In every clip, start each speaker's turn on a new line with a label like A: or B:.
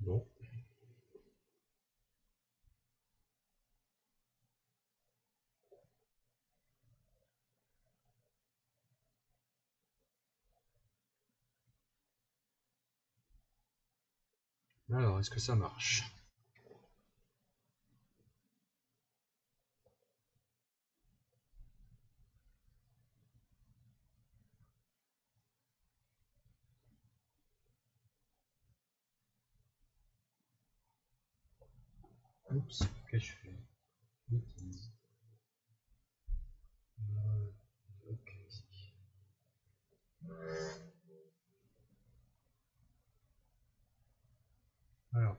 A: Bon. Alors, est-ce que ça marche? Oups, qu'est-ce que je fais? Bêtise. Ok, ici. Alors,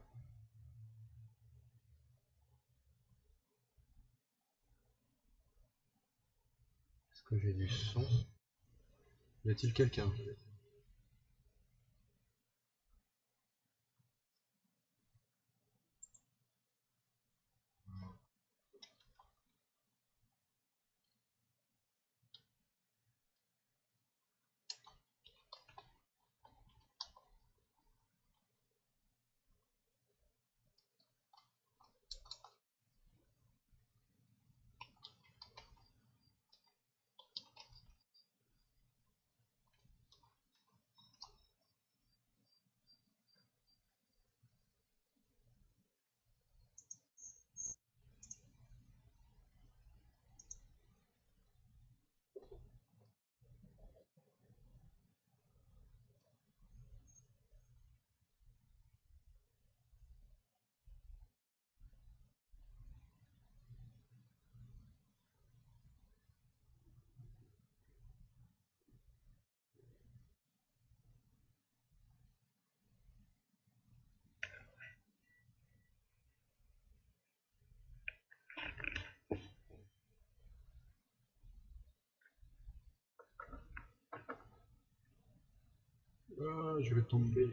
A: est-ce que j'ai du son? Y a-t-il quelqu'un? Ah, je vais tomber.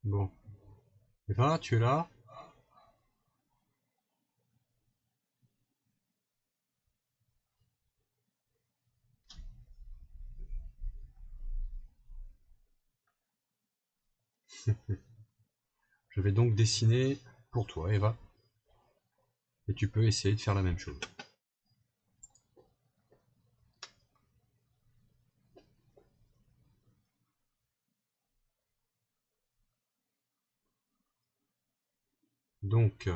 A: Bon. Eva, tu es là? Je vais donc dessiner pour toi, Eva. Et tu peux essayer de faire la même chose. Donc,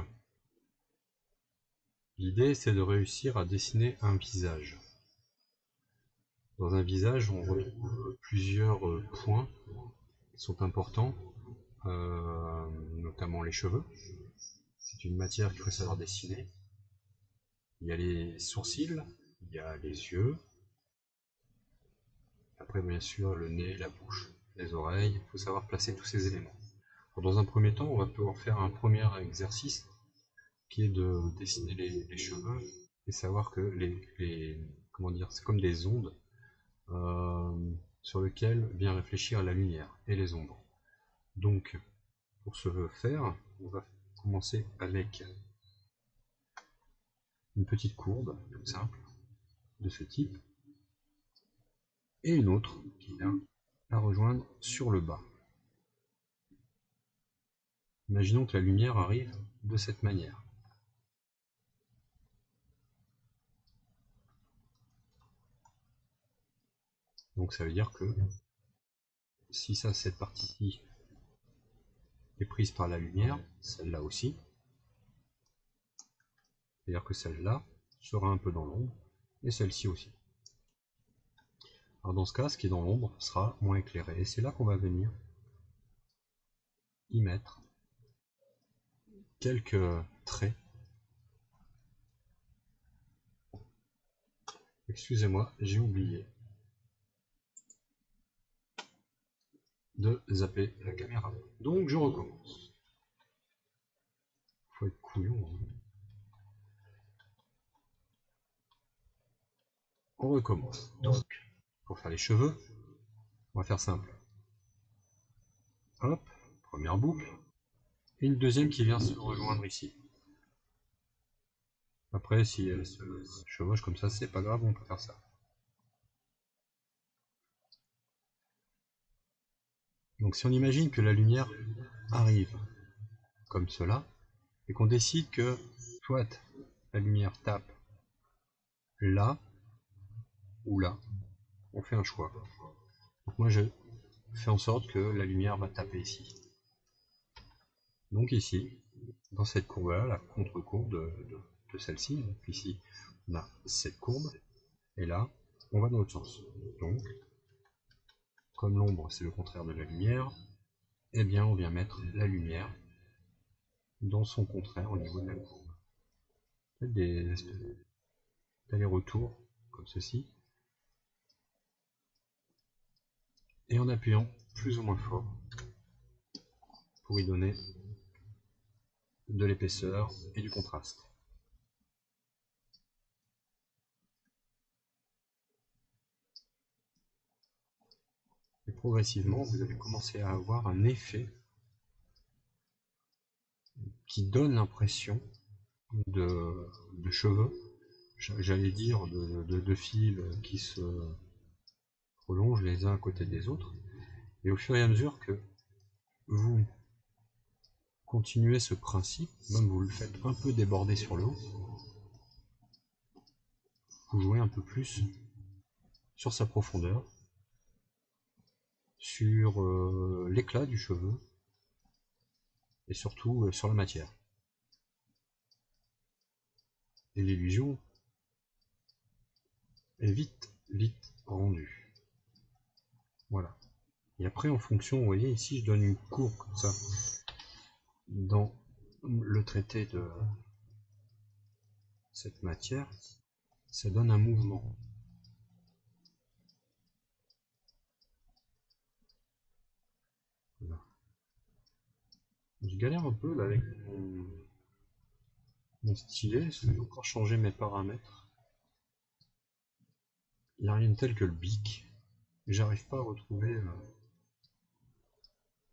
A: l'idée c'est de réussir à dessiner un visage. Dans un visage, on retrouve plusieurs points qui sont importants, notamment les cheveux. C'est une matière qu'il faut savoir dessiner. Il y a les sourcils, il y a les yeux, après bien sûr le nez, la bouche, les oreilles. Il faut savoir placer tous ces éléments. Alors, dans un premier temps, on va pouvoir faire un premier exercice qui est de dessiner les cheveux et savoir que comment dire, c'est comme des ondes sur lesquelles vient réfléchir la lumière et les ombres. Donc, pour ce faire, on va commencer avec une petite courbe, toute simple, de ce type, et une autre qui vient la rejoindre sur le bas. Imaginons que la lumière arrive de cette manière. Donc ça veut dire que si cette partie-ci est prise par la lumière, celle-là aussi, c'est-à-dire que celle-là sera un peu dans l'ombre, et celle-ci aussi. Alors dans ce cas, ce qui est dans l'ombre sera moins éclairé, et c'est là qu'on va venir y mettre quelques traits. Excusez-moi, j'ai oublié de zapper la caméra. Donc je recommence. Faut être couillon. Hein. On recommence. Donc, pour faire les cheveux, On va faire simple. Hop, première boucle. Et une deuxième qui vient se rejoindre ici. Après, si elle se chevauche comme ça, c'est pas grave, on peut faire ça. Donc si on imagine que la lumière arrive comme cela, et qu'on décide que soit la lumière tape là ou là, on fait un choix. Donc moi je fais en sorte que la lumière va taper ici. Donc ici, dans cette courbe-là, la contre-courbe de celle-ci, donc ici on a cette courbe, et là on va dans l'autre sens. Donc, comme l'ombre c'est le contraire de la lumière, eh bien on vient mettre la lumière dans son contraire au niveau de la courbe. Peut-être des espèces d'allers-retours comme ceci. Et en appuyant plus ou moins fort pour y donner de l'épaisseur et du contraste. Et progressivement, vous allez commencer à avoir un effet qui donne l'impression de cheveux, j'allais dire de fils qui se prolongent les uns à côté des autres. Et au fur et à mesure que vous continuez ce principe, même vous le faites un peu déborder sur le haut, vous jouez un peu plus sur sa profondeur, sur l'éclat du cheveu, et surtout sur la matière. Et l'illusion est vite rendue. Voilà. Et après, en fonction, vous voyez, ici, je donne une courbe comme ça dans le traité de cette matière, ça donne un mouvement. Voilà. Je galère un peu là avec mon stylet, je vais encore changer mes paramètres. Il n'y a rien de tel que le bic. J'arrive pas à retrouver,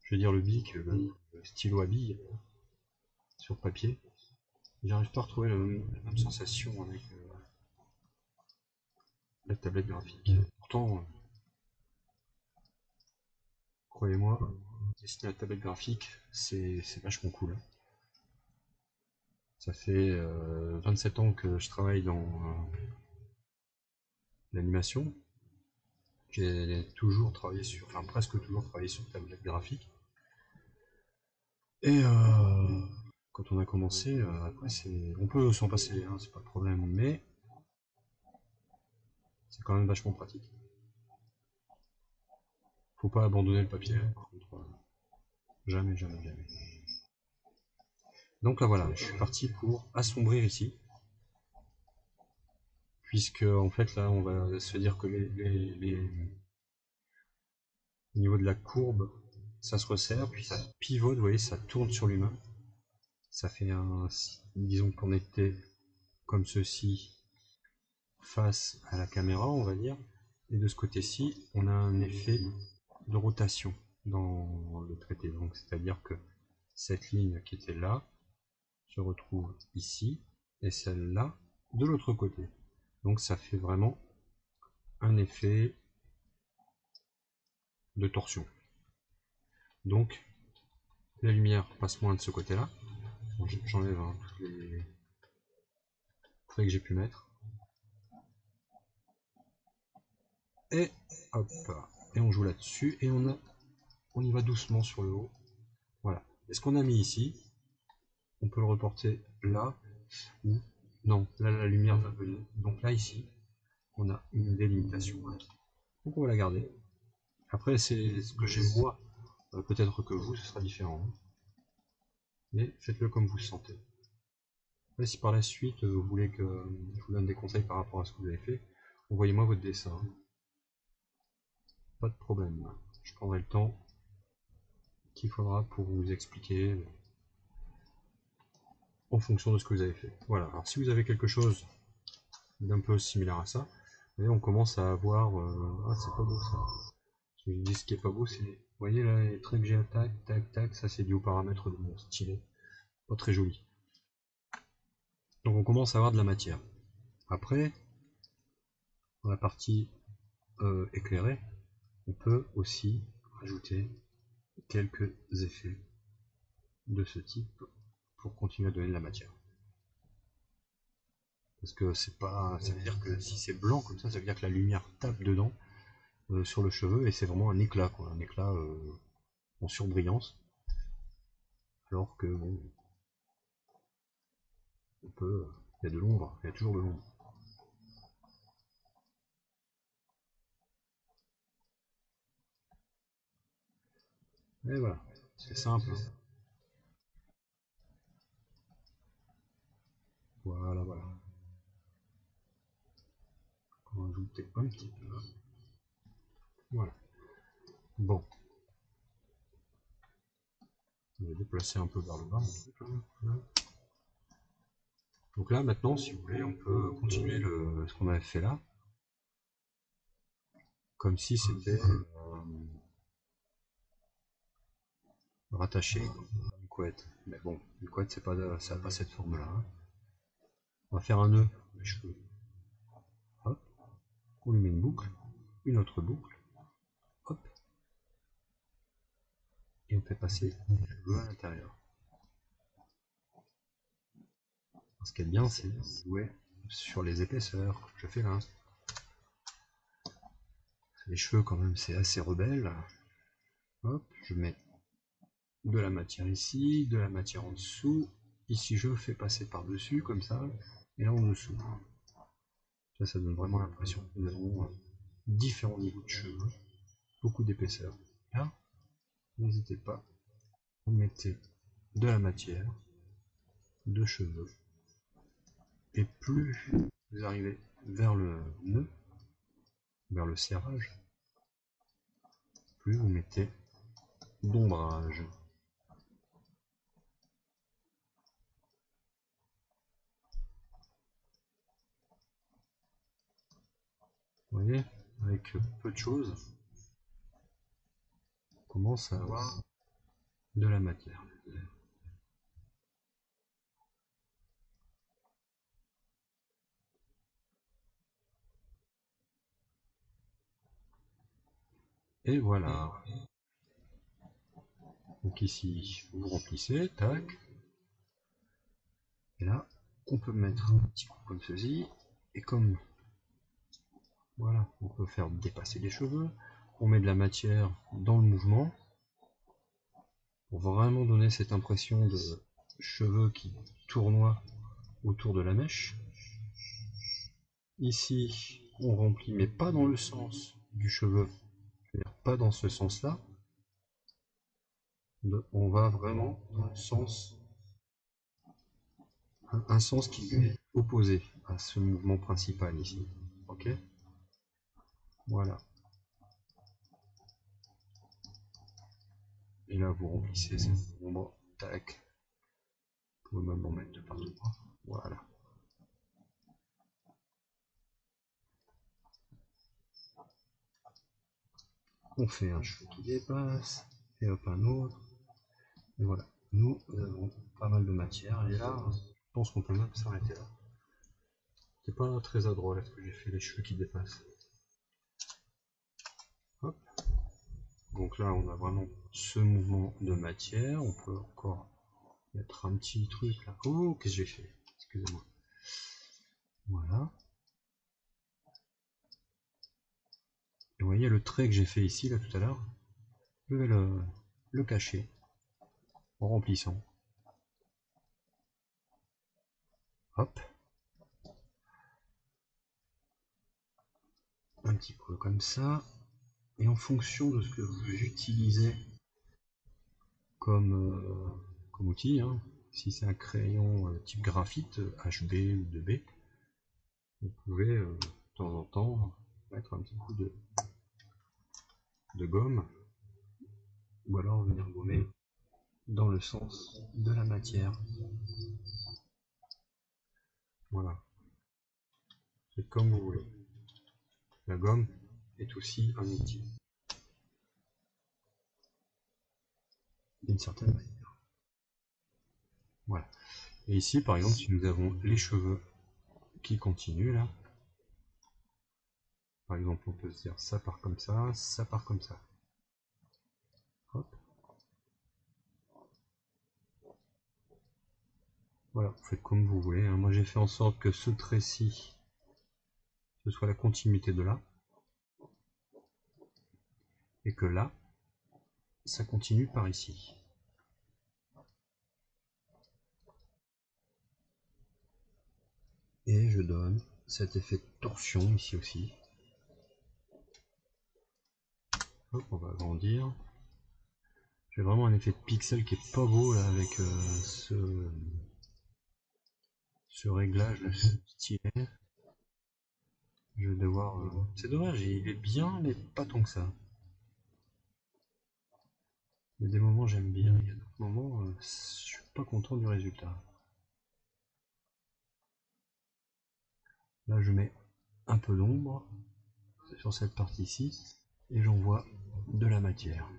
A: je veux dire le bic, le stylo à billes sur papier. J'arrive pas à retrouver la même sensation avec la tablette graphique. Pourtant, croyez-moi, dessiner la tablette graphique, c'est vachement cool. Ça fait 27 ans que je travaille dans l'animation. J'ai toujours travaillé sur, enfin presque toujours travaillé sur tablette graphique. Et quand on a commencé, après on peut s'en passer, hein, c'est pas le problème, mais c'est quand même vachement pratique. Faut pas abandonner le papier, par contre, jamais, jamais, jamais. Donc là voilà, je suis parti pour assombrir ici, puisque en fait là on va se dire que au niveau de la courbe, ça se resserre, puis ça pivote, vous voyez, ça tourne sur lui-même. Ça fait un, disons qu'on était comme ceci face à la caméra, on va dire, et de ce côté-ci, on a un effet de rotation dans le traité. Donc, c'est-à-dire que cette ligne qui était là se retrouve ici, et celle-là de l'autre côté. Donc, ça fait vraiment un effet de torsion. Donc, la lumière passe moins de ce côté-là. Bon, j'enlève tous les traits que j'ai pu mettre. Et hop, et on joue là-dessus, et on y va doucement sur le haut. Voilà. Et ce qu'on a mis ici, on peut le reporter là, ou non, là la lumière va venir. Donc là ici, on a une délimitation. Donc on va la garder. Après c'est ce que j'ai moi, peut-être que vous ce sera différent. Mais faites-le comme vous le sentez. Après, si par la suite vous voulez que je vous donne des conseils par rapport à ce que vous avez fait, envoyez-moi votre dessin. Pas de problème. Je prendrai le temps qu'il faudra pour vous expliquer en fonction de ce que vous avez fait. Voilà, alors si vous avez quelque chose d'un peu similaire à ça, vous voyez, on commence à avoir... ah, c'est pas beau ça. Je dis ce qui est pas beau, c'est, vous voyez là, les traits que j'ai à tac, tac, tac, ça c'est dû aux paramètres de mon stylet. Pas très joli. Donc on commence à avoir de la matière. Après, dans la partie éclairée, on peut aussi rajouter quelques effets de ce type pour continuer à donner de la matière. Parce que c'est pas, ça veut dire que si c'est blanc comme ça veut dire que la lumière tape dedans sur le cheveu et c'est vraiment un éclat, quoi, un éclat en surbrillance. Alors que bon, on peut, il y a de l'ombre, il y a toujours de l'ombre. Et voilà, c'est simple. Voilà, voilà. On va ajouter un petit peu. Voilà. Bon. On va déplacer un peu vers le bas. Donc là, maintenant, si vous voulez, on peut continuer ce qu'on avait fait là. Comme si c'était rattaché à une couette. Mais bon, une couette, c'est pas, ça n'a pas cette forme-là. Hein. On va faire un nœud pour les cheveux. Hop. On lui met une boucle, une autre boucle. Hop. Et on fait passer les cheveux à l'intérieur. Ce qui est bien, c'est de jouer sur les épaisseurs, comme je fais là. Les cheveux, quand même, c'est assez rebelle. Hop, je mets de la matière ici, de la matière en dessous. Ici, je fais passer par-dessus, comme ça, et là en dessous. Ça donne vraiment l'impression que nous avons différents niveaux de cheveux, beaucoup d'épaisseur. Là, n'hésitez pas, vous mettez de la matière, de cheveux, et plus vous arrivez vers le nœud, vers le serrage, plus vous mettez d'ombrage. Vous voyez, avec peu de choses, on commence à avoir de la matière. Et voilà. Donc ici, vous remplissez, tac. Et là, on peut mettre un petit coup comme ceci. Et comme, voilà, on peut faire dépasser les cheveux. On met de la matière dans le mouvement. Pour vraiment donner cette impression de cheveux qui tournoient autour de la mèche. Ici, on remplit, mais pas dans le sens du cheveu. C'est-à-dire pas dans ce sens-là. On va vraiment dans le sens, un sens qui lui est opposé à ce mouvement principal ici. Ok? Voilà. Et là, vous remplissez cette ombre. Tac. Vous pouvez même en mettre de partout. Voilà. On fait un cheveu qui dépasse. Et hop, un autre. Et voilà. Nous avons pas mal de matière. Et là, je pense qu'on peut même s'arrêter là. C'est pas très à droite, est-ce que j'ai fait les cheveux qui dépassent. Hop. Donc là, on a vraiment ce mouvement de matière. On peut encore mettre un petit truc là. Oh, qu'est-ce que j'ai fait? Excusez-moi. Voilà. Et vous voyez le trait que j'ai fait ici, là, tout à l'heure. Je vais le cacher en remplissant. Hop. Un petit peu comme ça. Et en fonction de ce que vous utilisez comme outil, hein, si c'est un crayon type graphite, HB ou 2B, vous pouvez de temps en temps mettre un petit coup de gomme, ou alors venir gommer dans le sens de la matière. Voilà. C'est comme vous voulez. La gomme est aussi un outil. d'une certaine manière. Voilà. Et ici, par exemple, si nous avons les cheveux qui continuent là, par exemple, on peut se dire ça part comme ça part comme ça. Hop. Voilà, vous faites comme vous voulez. Hein. Moi, j'ai fait en sorte que ce trait-ci, ce soit la continuité de là, et que là, ça continue par ici. Et je donne cet effet de torsion ici aussi. Hop, on va agrandir. J'ai vraiment un effet de pixel qui est pas beau là avec ce réglage là, stylé. Je vais devoir. C'est dommage, il est bien, mais pas tant que ça. Il y a des moments j'aime bien, il y a d'autres moments je suis pas content du résultat. Là je mets un peu d'ombre sur cette partie-ci et j'envoie de la matière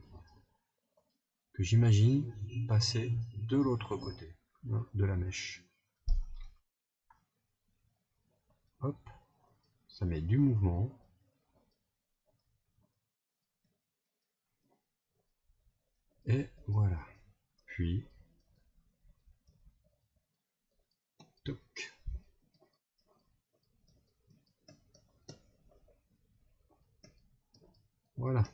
A: que j'imagine passer de l'autre côté de la mèche. Hop, ça met du mouvement. Et voilà. Puis, toc. Voilà.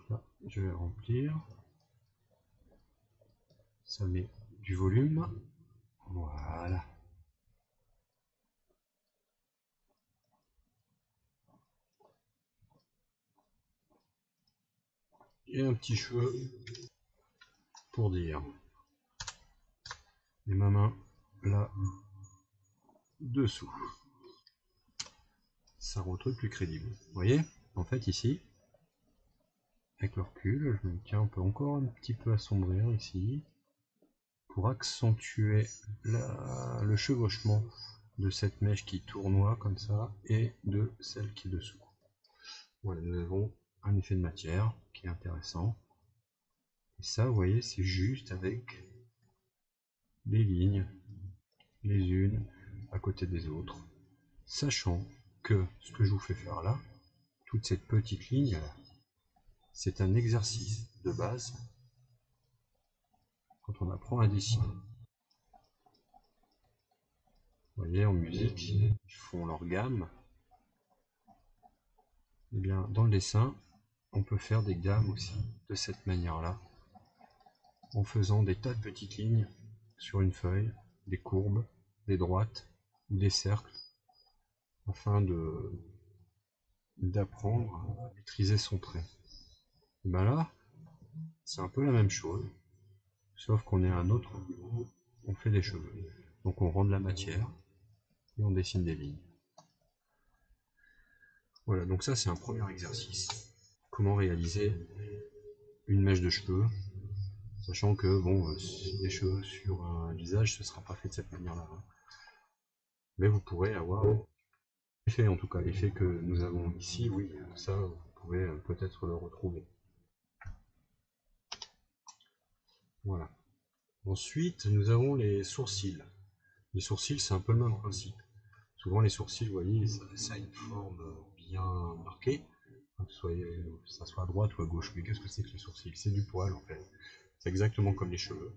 A: Là, je vais remplir. Ça met du volume. Voilà. Et un petit cheveu pour dire. Et ma main là dessous. Ça rend le truc plus crédible. Vous voyez, en fait ici, avec le recul, je me dis tiens, on peut encore un petit peu assombrir ici pour accentuer le chevauchement de cette mèche qui tournoie comme ça et de celle qui est dessous. Voilà, nous avons un effet de matière qui est intéressant. Et ça, vous voyez, c'est juste avec des lignes, les unes à côté des autres, sachant que ce que je vous fais faire là, toute cette petite ligne là, c'est un exercice de base quand on apprend à dessiner. Vous voyez, en musique, ils font leur gamme. Et bien, dans le dessin, on peut faire des gammes aussi de cette manière-là, en faisant des tas de petites lignes sur une feuille, des courbes, des droites ou des cercles, afin d'apprendre à maîtriser son trait. Et bien là, c'est un peu la même chose, sauf qu'on est à un autre niveau, on fait des cheveux. Donc on rend de la matière et on dessine des lignes. Voilà, donc ça c'est un premier exercice. Comment réaliser une mèche de cheveux, sachant que bon, les cheveux sur un visage, ce ne sera pas fait de cette manière-là. Hein. Mais vous pourrez avoir l'effet, en tout cas l'effet que nous avons ici, oui, ça vous pouvez peut-être le retrouver. Voilà. Ensuite, nous avons les sourcils. Les sourcils, c'est un peu le même principe. Souvent, les sourcils, vous voyez, ça a une forme bien marquée, que ça soit à droite ou à gauche. Mais qu'est-ce que c'est que les sourcils? C'est du poil, en fait. C'est exactement comme les cheveux.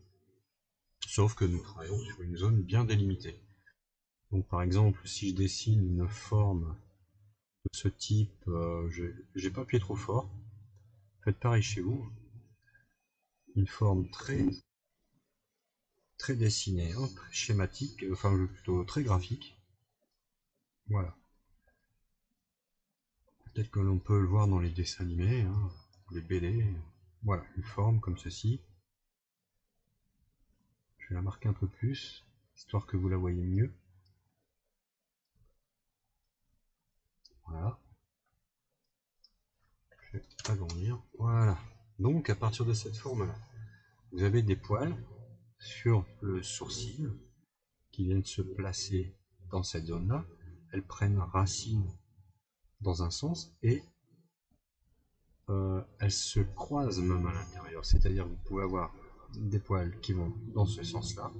A: Sauf que nous travaillons sur une zone bien délimitée. Donc, par exemple, si je dessine une forme de ce type, j'ai pas appuyé trop fort. Faites pareil chez vous. Une forme très dessinée, hein, très schématique, enfin plutôt très graphique. Voilà. Peut-être que l'on peut le voir dans les dessins animés, hein, les BD. Voilà, une forme comme ceci. Je vais la marquer un peu plus, histoire que vous la voyez mieux. Voilà. Je vais agrandir. Voilà. Donc, à partir de cette forme-là, vous avez des poils sur le sourcil qui viennent se placer dans cette zone-là. Elles prennent racine dans un sens et elles se croisent même à l'intérieur, c'est-à-dire que vous pouvez avoir des poils qui vont dans ce sens-là,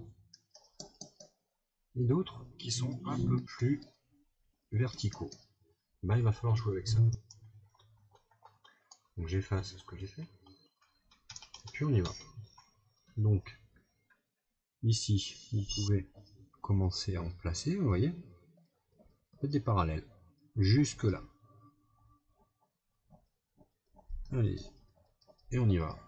A: et d'autres qui sont un peu plus verticaux. Ben, il va falloir jouer avec ça. Donc j'efface ce que j'ai fait, et puis on y va. Donc ici, vous pouvez commencer à en placer, vous voyez, faites des parallèles, jusque là. Allez, et on y va.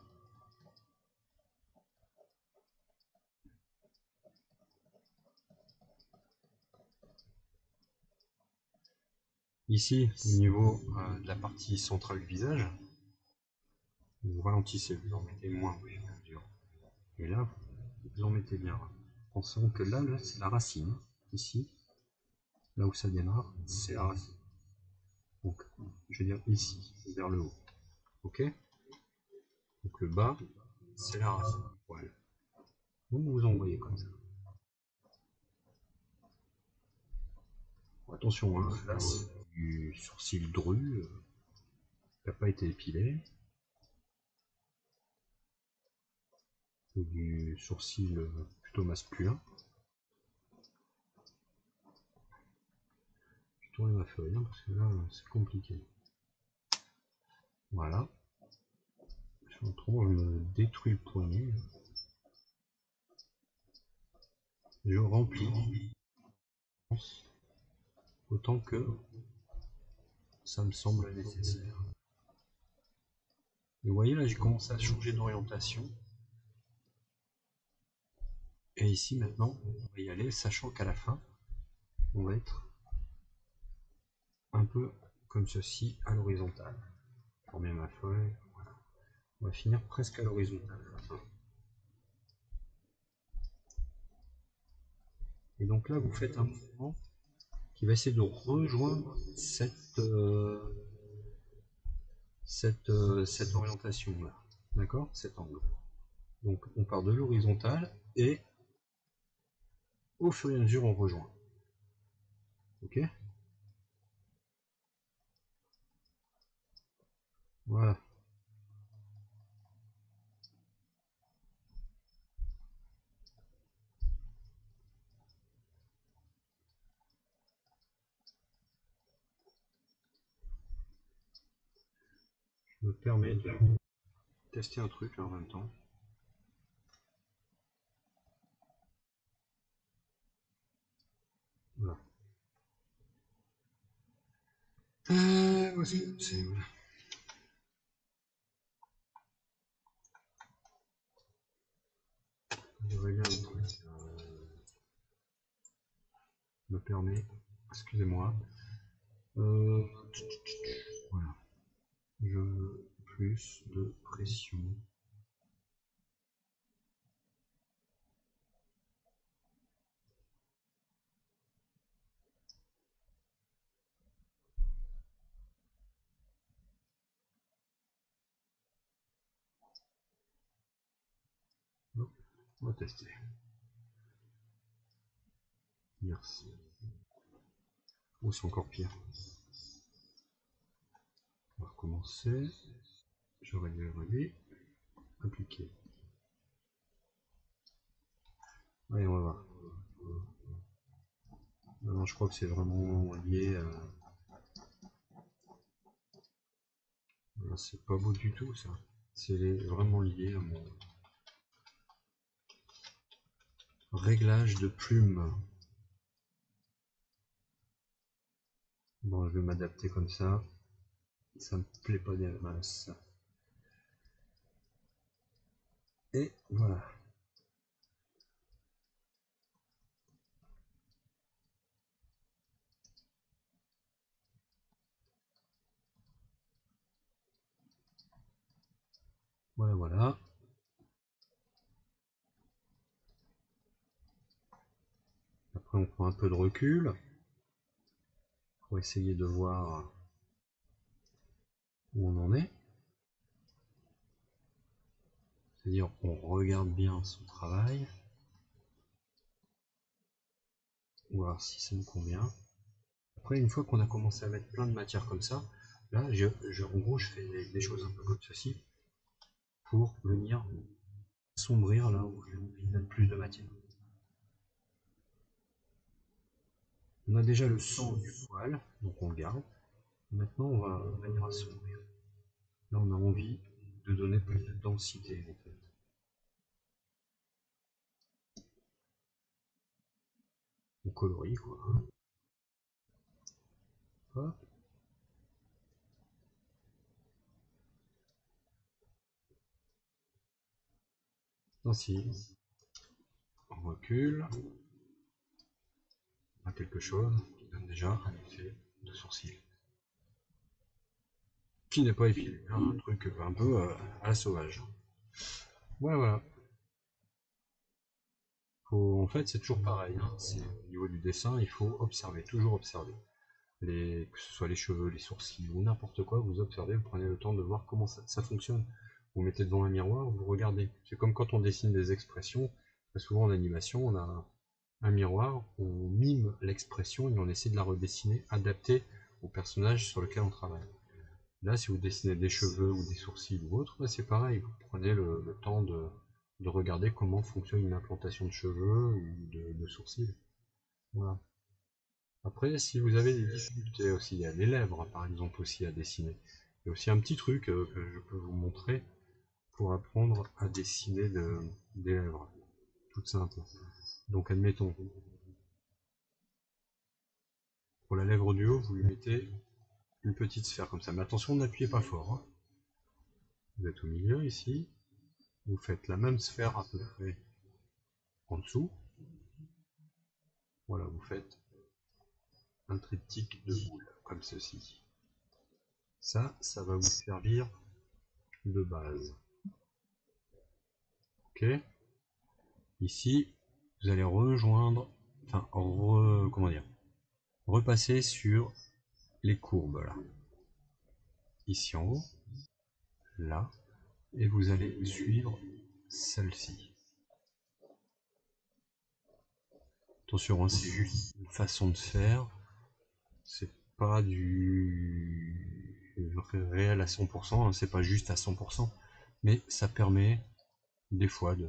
A: Ici, au niveau de la partie centrale du visage, vous ralentissez, vous en mettez moins au fur et à mesure. Et là, vous en mettez bien. Pensons que là c'est la racine. Ici, là où ça démarre, c'est la racine. Donc, je vais dire ici, vers le haut. Ok? Donc le bas, c'est la racine. Voilà. Donc vous envoyez comme ça. Attention, hein, là c'est du sourcil dru, qui n'a pas été épilé. Ou du sourcil plutôt masculin. Je tourne ma feuille, hein, parce que là c'est compliqué. Voilà. Autrement, je me détruis le poignet. Je remplis autant que ça me semble nécessaire. Et vous voyez là, j'ai commencé à changer d'orientation. Et ici maintenant, on va y aller, sachant qu'à la fin, on va être un peu comme ceci à l'horizontale. Je remets ma feuille. Voilà. On va finir presque à l'horizontale. Et donc là, vous faites un mouvement qui va essayer de rejoindre cette orientation-là. D'accord? Cet angle. Donc on part de l'horizontale et au fur et à mesure on rejoint. Ok? Voilà. Je me permets de tester un truc là, en même temps. Voilà. Où est-ce que c'est? Voilà. Je regarde un truc. Me permet. Excusez-moi. Voilà. Je veux plus de pression. On va tester. Merci. Oh, c'est encore pire. On va recommencer. Je réduis. Appliquer. Allez, on va voir. Non, je crois que c'est vraiment lié à... C'est pas beau du tout ça. C'est vraiment lié à mon réglage de plume. Bon, je vais m'adapter comme ça. Ça me plaît pas des masses. Et voilà. Voilà, voilà. Après, on prend un peu de recul pour essayer de voir où on en est. C'est-à-dire, on regarde bien son travail. Voir si ça nous convient. Après, une fois qu'on a commencé à mettre plein de matière comme ça, Là, en gros, je fais des choses un peu comme ceci pour venir assombrir là où j'ai envie de mettre plus de matière. On a déjà le sang du poil, donc on le garde. Maintenant, on va venir assombrir. Là, on a envie de donner plus de densité en fait. On colorie quoi. Hop. Ainsi, on recule. On a quelque chose qui donne déjà un effet de sourcil. Qui n'est pas épilé, hein, un truc un peu à la sauvage. Voilà. En fait, c'est toujours pareil. Hein. Au niveau du dessin, il faut observer, toujours observer. Que ce soit les cheveux, les sourcils ou n'importe quoi, vous observez, vous prenez le temps de voir comment ça fonctionne. Vous mettez devant un miroir, vous regardez. C'est comme quand on dessine des expressions. Très souvent en animation, on a un miroir, on mime l'expression et on essaie de la redessiner, adapter au personnage sur lequel on travaille. Là, si vous dessinez des cheveux ou des sourcils ou autre, bah, c'est pareil. Vous prenez le temps de regarder comment fonctionne une implantation de cheveux ou de sourcils. Voilà. Après, si vous avez des difficultés aussi, il y a les lèvres par exemple aussi à dessiner. Il y a aussi un petit truc que je peux vous montrer pour apprendre à dessiner des lèvres. Tout simple. Donc admettons, pour la lèvre du haut, vous lui mettez une petite sphère comme ça. Mais attention, n'appuyez pas fort. Hein. Vous êtes au milieu ici. Vous faites la même sphère à peu près en dessous. Voilà, vous faites un triptyque de boules, comme ceci. Ça va vous servir de base. Ok. Ici, vous allez rejoindre, enfin, comment dire, repasser sur les courbes là. Ici en haut, là, et vous allez suivre celle-ci. Attention, hein, c'est juste une façon de faire, c'est pas du réel à 100%, hein, c'est pas juste à 100%, mais ça permet des fois de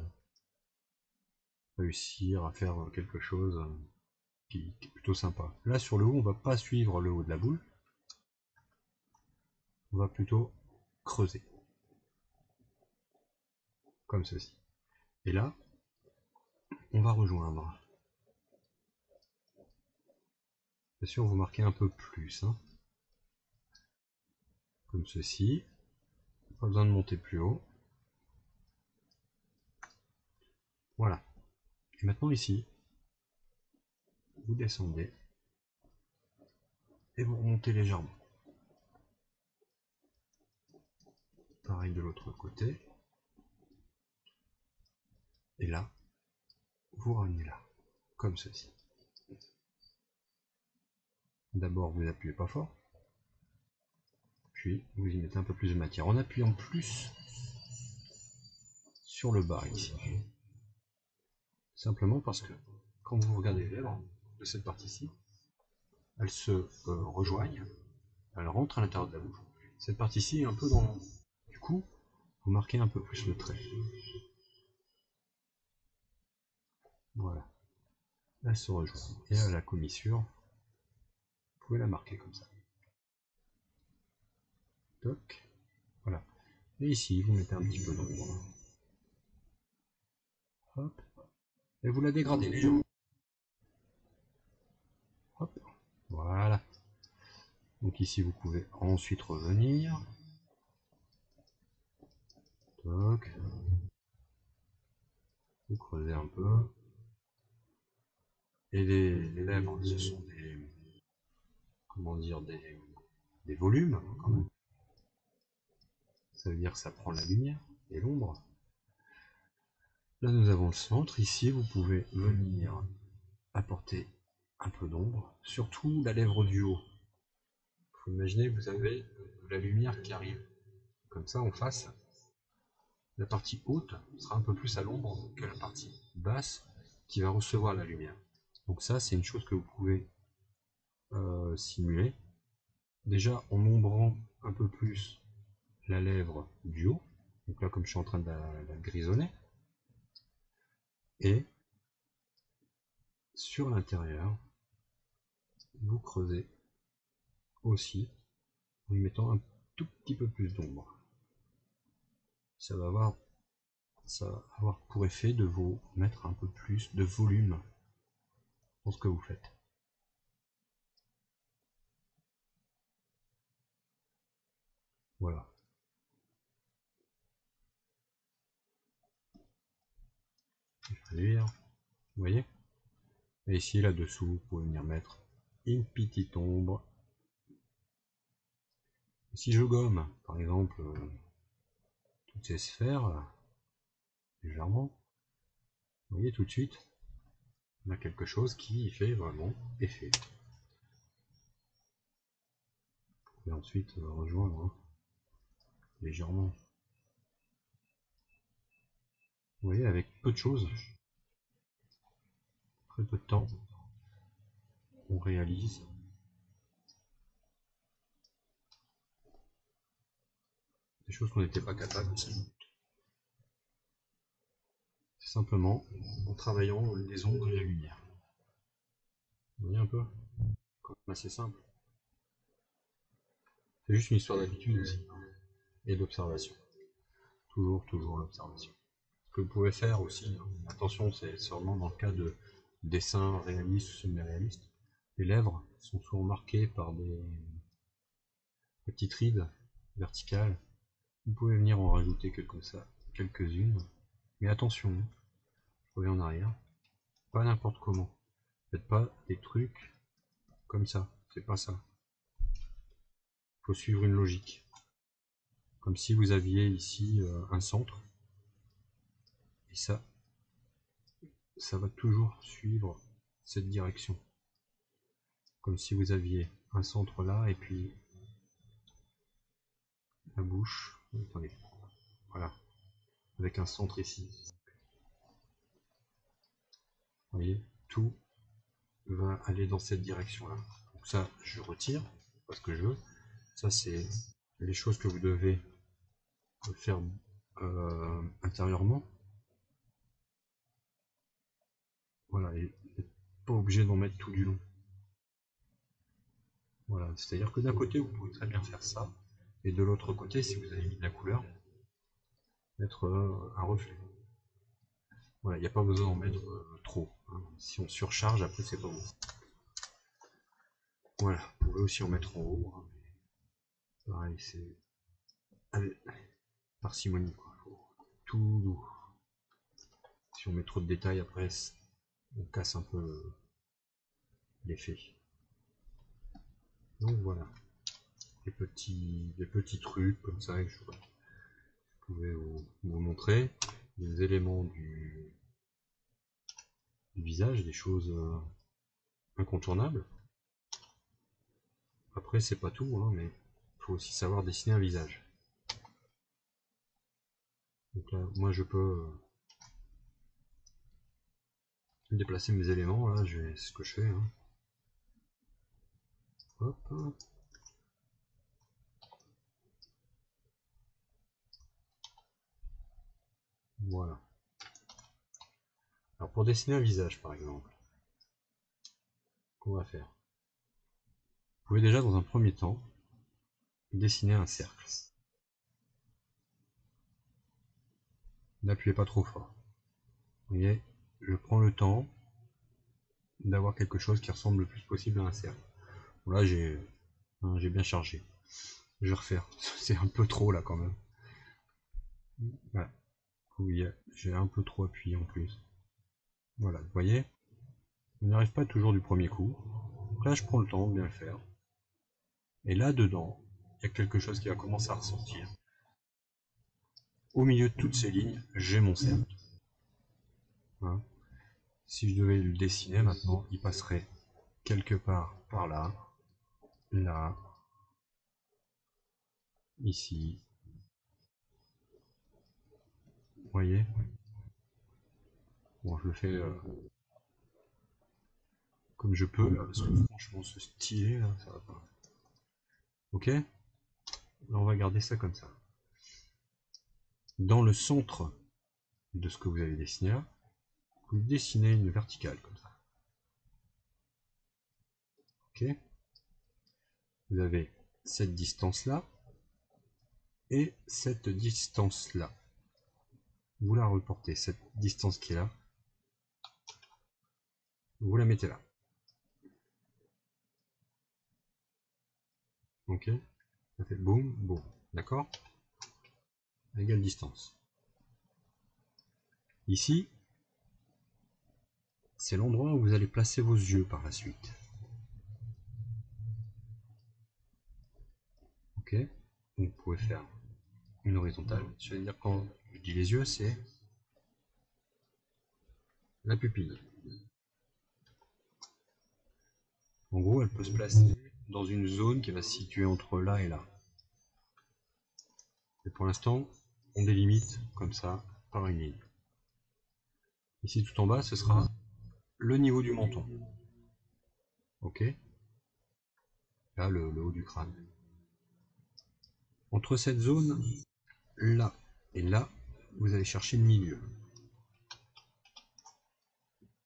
A: réussir à faire quelque chose qui est plutôt sympa. Là sur le haut, on va pas suivre le haut de la boule, on va plutôt creuser, comme ceci. Et là, on va rejoindre. Bien sûr, vous marquez un peu plus, hein, comme ceci. Pas besoin de monter plus haut. Voilà. Et maintenant ici, vous descendez et vous remontez légèrement. Pareil de l'autre côté. Et là, vous ramenez là, comme ceci. D'abord, vous appuyez pas fort. Puis, vous y mettez un peu plus de matière en appuyant plus sur le bas ici. Simplement parce que quand vous regardez les lèvres de cette partie-ci, elles se rejoignent, elles rentrent à l'intérieur de la bouche. Cette partie-ci est un peu dans... Du coup, vous marquez un peu plus le trait. Voilà. Elle se rejoint. Et à la commissure, vous pouvez la marquer comme ça. Toc. Voilà. Et ici, vous mettez un petit peu d'ombre. Hop. Et vous la dégradez légèrement. Hop. Voilà. Donc ici, vous pouvez ensuite revenir. Toc. Vous creusez un peu. Et les lèvres, ce sont des... Comment dire, des volumes, quand même. Ça veut dire que ça prend la lumière et l'ombre. Là, nous avons le centre. Ici, vous pouvez venir apporter un peu d'ombre, surtout la lèvre du haut. Il faut imaginer que vous avez de la lumière qui arrive comme ça en face. La partie haute sera un peu plus à l'ombre que la partie basse qui va recevoir la lumière. Donc ça, c'est une chose que vous pouvez simuler. Déjà en ombrant un peu plus la lèvre du haut. Donc là, comme je suis en train de la grisonner. Et sur l'intérieur, vous creusez aussi en y mettant un tout petit peu plus d'ombre. Ça va avoir pour effet de vous mettre un peu plus de volume dans ce que vous faites. Voilà. Vous voyez? Et ici, là-dessous, vous pouvez venir mettre une petite ombre. Si je gomme, par exemple, toutes ces sphères, légèrement, vous voyez tout de suite, on a quelque chose qui fait vraiment effet. Et ensuite rejoindre légèrement. Vous voyez, avec peu de choses, très peu de temps, on réalise des choses qu'on n'était pas capable de. C'est simplement en travaillant les ombres et la lumière. Vous voyez un peu? Quand même assez simple. C'est juste une histoire d'habitude aussi. Et d'observation. Toujours l'observation. Ce que vous pouvez faire aussi, attention, c'est seulement dans le cas de dessins réalistes ou semi-réalistes. Les lèvres sont souvent marquées par des petites rides verticales. Vous pouvez venir en rajouter comme ça, quelques-unes. Mais attention, je reviens en arrière. Pas n'importe comment. Faites pas des trucs comme ça. C'est pas ça. Il faut suivre une logique. Comme si vous aviez ici un centre. Et ça va toujours suivre cette direction. Comme si vous aviez un centre là et puis la bouche. Attendez. Voilà. Avec un centre ici. Vous voyez, tout va aller dans cette direction là. Donc ça, je retire parce que je veux. Ça, c'est les choses que vous devez faire intérieurement. Voilà, et pas obligé d'en mettre tout du long. Voilà, c'est-à-dire que d'un côté, vous pouvez très bien faire ça, et de l'autre côté, si vous avez mis de la couleur, mettre un reflet. Voilà, il n'y a pas besoin d'en mettre trop. Hein. Si on surcharge, après, c'est pas bon. Voilà, vous pouvez aussi en mettre en haut. Hein. Pareil, c'est parcimonie, quoi. Faut tout doux. Si on met trop de détails, après, on casse un peu l'effet. Donc voilà, des petits trucs comme ça que je pouvais vous montrer, des éléments du visage, des choses incontournables. Après, c'est pas tout, hein, mais il faut aussi savoir dessiner un visage. Donc là, moi je peux déplacer mes éléments, là, c'est ce que je fais. Hein. Hop. Voilà. Alors pour dessiner un visage, par exemple, qu'on va faire. Vous pouvez déjà, dans un premier temps, dessiner un cercle. N'appuyez pas trop fort. Vous voyez, je prends le temps d'avoir quelque chose qui ressemble le plus possible à un cercle. Bon, là, j'ai bien chargé. Je vais refaire. C'est un peu trop là quand même. Voilà. Oui, j'ai un peu trop appuyé en plus. Voilà, vous voyez, on n'y arrive pas toujours du premier coup. Donc là, je prends le temps de bien le faire. Et là, dedans, il y a quelque chose qui va commencer à ressortir. Au milieu de toutes ces lignes, j'ai mon cercle. Hein. Si je devais le dessiner maintenant, il passerait quelque part par là, là, ici. Vous voyez? Bon, je le fais comme je peux, là, parce que franchement, ce stylet, là, ça va pas. Ok? on va garder ça comme ça. Dans le centre de ce que vous avez dessiné là, vous dessinez une verticale comme ça. Ok. Vous avez cette distance là et cette distance là. Vous la reportez, cette distance qui est là, vous la mettez là. Ok. Ça fait boum, boum. D'accord? Égale distance. Ici, c'est l'endroit où vous allez placer vos yeux par la suite. Ok. Donc vous pouvez faire une horizontale. Je veux dire, quand je dis les yeux, c'est la pupille. En gros, elle peut se placer dans une zone qui va se situer entre là et là. Et pour l'instant, on délimite comme ça par une ligne. Ici, tout en bas, ce sera le niveau du menton. Ok. Là, le haut du crâne. Entre cette zone, là et là, vous allez chercher le milieu.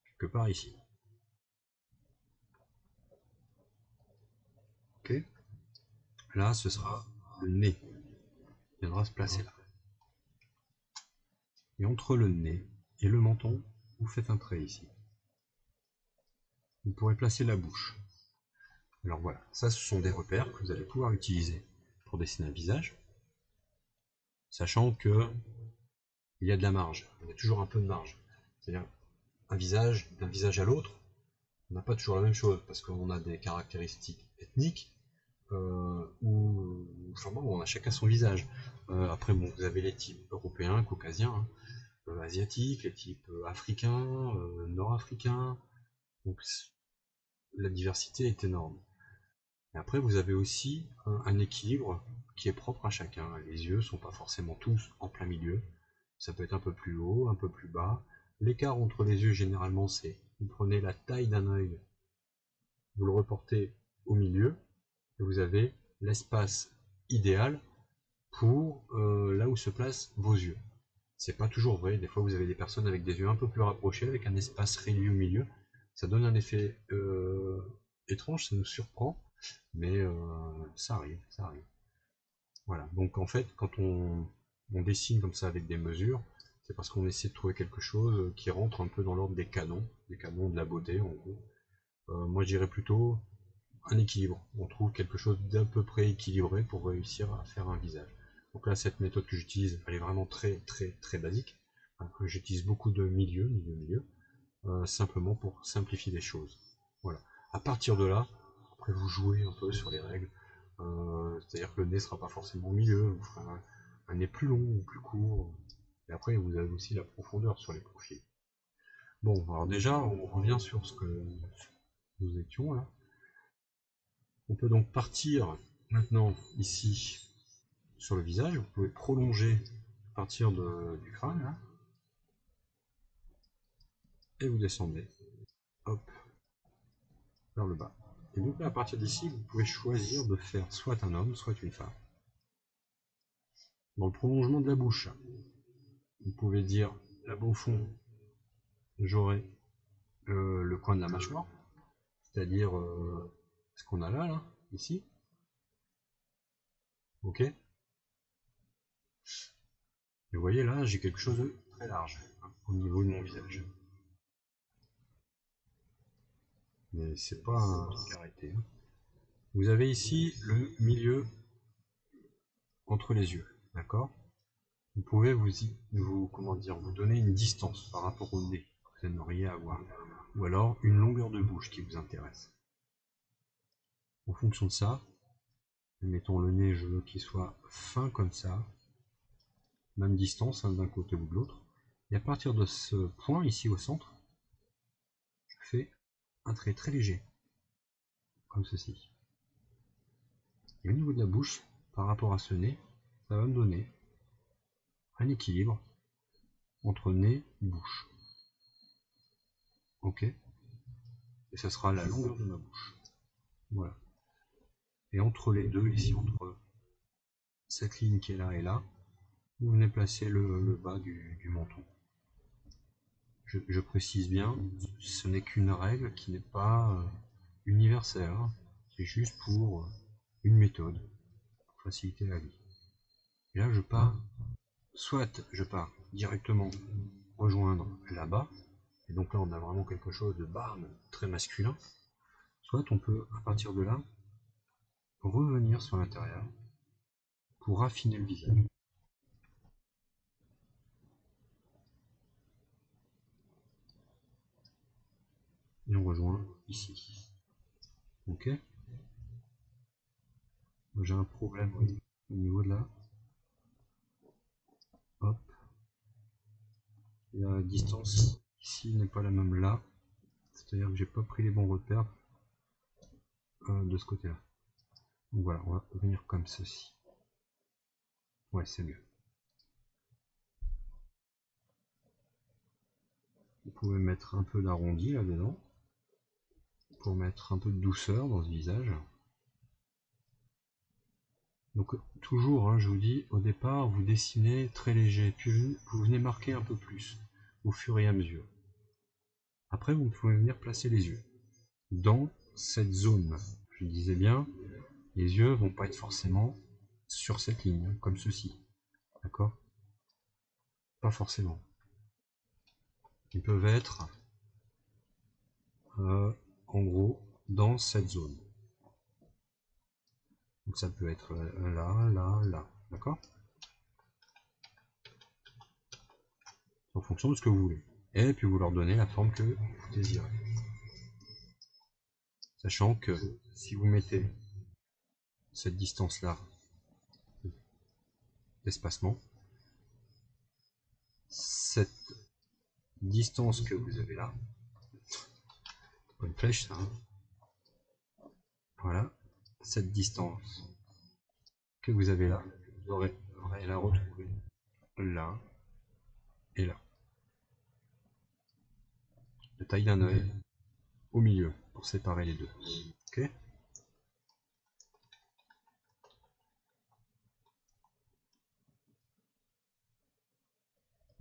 A: Quelque part ici. Ok. Là, ce sera le nez. Il viendra se placer là. Et entre le nez et le menton, vous faites un trait ici. Vous pourrez placer la bouche. Alors voilà, ça ce sont des repères que vous allez pouvoir utiliser pour dessiner un visage, sachant que il y a de la marge, il y a toujours un peu de marge. C'est-à-dire un visage, d'un visage à l'autre, on n'a pas toujours la même chose, parce qu'on a des caractéristiques ethniques, ou enfin bon, on a chacun son visage. Après bon, vous avez les types européens, caucasiens, hein, asiatiques, les types africains, nord-africains, donc la diversité est énorme. Et après, vous avez aussi un équilibre qui est propre à chacun. Les yeux sont pas forcément tous en plein milieu. Ça peut être un peu plus haut, un peu plus bas. L'écart entre les yeux, généralement, c'est vous prenez la taille d'un œil, vous le reportez au milieu, et vous avez l'espace idéal pour là où se placent vos yeux. C'est pas toujours vrai. Des fois, vous avez des personnes avec des yeux un peu plus rapprochés, avec un espace réduit au milieu. Ça donne un effet étrange, ça nous surprend. Mais ça arrive, ça arrive. Voilà, donc en fait, quand on dessine comme ça avec des mesures, c'est parce qu'on essaie de trouver quelque chose qui rentre un peu dans l'ordre des canons de la beauté en gros. Moi je dirais plutôt un équilibre. On trouve quelque chose d'à peu près équilibré pour réussir à faire un visage. Donc là, cette méthode que j'utilise, elle est vraiment très basique. J'utilise beaucoup de milieu, simplement pour simplifier les choses. Voilà. À partir de là, après vous jouez un peu sur les règles. C'est-à-dire que le nez sera pas forcément au milieu, vous ferez un nez plus long ou plus court. Et après, vous avez aussi la profondeur sur les profils. Bon, alors déjà, on revient sur ce que nous étions là. On peut donc partir maintenant ici sur le visage. Vous pouvez prolonger à partir du crâne là, et vous descendez, hop, vers le bas. Et donc là, à partir d'ici, vous pouvez choisir de faire soit un homme, soit une femme. Dans le prolongement de la bouche, vous pouvez dire là au fond, j'aurai le coin de la mâchoire, c'est-à-dire ce qu'on a là, ici. Ok. Et vous voyez là, j'ai quelque chose de très large au niveau de mon visage. Mais c'est pas un truc arrêté. Vous avez ici le milieu entre les yeux, d'accord. Vous pouvez comment dire, vous donner une distance par rapport au nez que vous aimeriez avoir, ou alors une longueur de bouche qui vous intéresse. En fonction de ça, mettons le nez, je veux qu'il soit fin comme ça, même distance d'un côté ou de l'autre. Et à partir de ce point ici au centre, je fais un trait très léger, comme ceci. Et au niveau de la bouche, par rapport à ce nez, ça va me donner un équilibre entre nez et bouche. Ok. Et ça sera la longueur de ma bouche. Voilà. Et entre les deux, ici, entre cette ligne qui est là et là, vous venez placer le bas du menton. Je précise bien, ce n'est qu'une règle qui n'est pas universelle, hein. C'est juste pour une méthode, pour faciliter la vie. Et là je pars, soit je pars directement rejoindre là-bas, et donc là on a vraiment quelque chose de bam, très masculin, soit on peut à partir de là revenir sur l'intérieur pour raffiner le visage. Et on rejoint ici. Ok. J'ai un problème au niveau de là. Hop. La distance ici n'est pas la même là. C'est-à-dire que j'ai pas pris les bons repères de ce côté-là. Donc voilà, on va venir comme ceci. Ouais, c'est mieux. Vous pouvez mettre un peu d'arrondi là-dedans pour mettre un peu de douceur dans ce visage. Donc toujours, hein, je vous dis, au départ, vous dessinez très léger, puis vous venez marquer un peu plus au fur et à mesure. Après, vous pouvez venir placer les yeux dans cette zone. Je disais bien, les yeux vont pas être forcément sur cette ligne, hein, comme ceci. D'accord? Pas forcément. Ils peuvent être, en gros, dans cette zone. Donc ça peut être là, là, là. D'accord? En fonction de ce que vous voulez. Et puis vous leur donnez la forme que vous désirez. Sachant que si vous mettez cette distance-là d'espacement, cette distance que vous avez là, c'est pas une flèche ça, hein, voilà, cette distance que vous avez là, vous aurez la retrouver là et là. La taille d'un œil au milieu pour séparer les deux. Ok?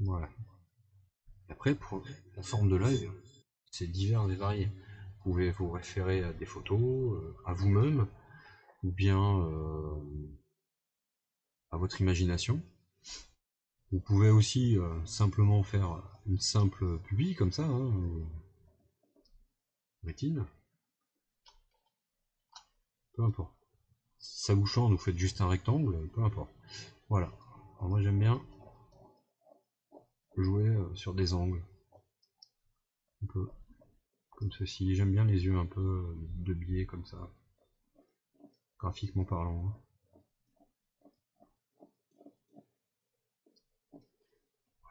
A: Voilà. Après, pour la forme de l'œil, c'est divers et varié. Vous pouvez vous référer à des photos, à vous-même, ou bien à votre imagination. Vous pouvez aussi simplement faire une simple pupille comme ça, hein, rétine, peu importe. Si ça vous change, vous faites juste un rectangle, peu importe. Voilà. Alors moi j'aime bien jouer sur des angles, un peu comme ceci. J'aime bien les yeux un peu de biais comme ça, graphiquement parlant, hein.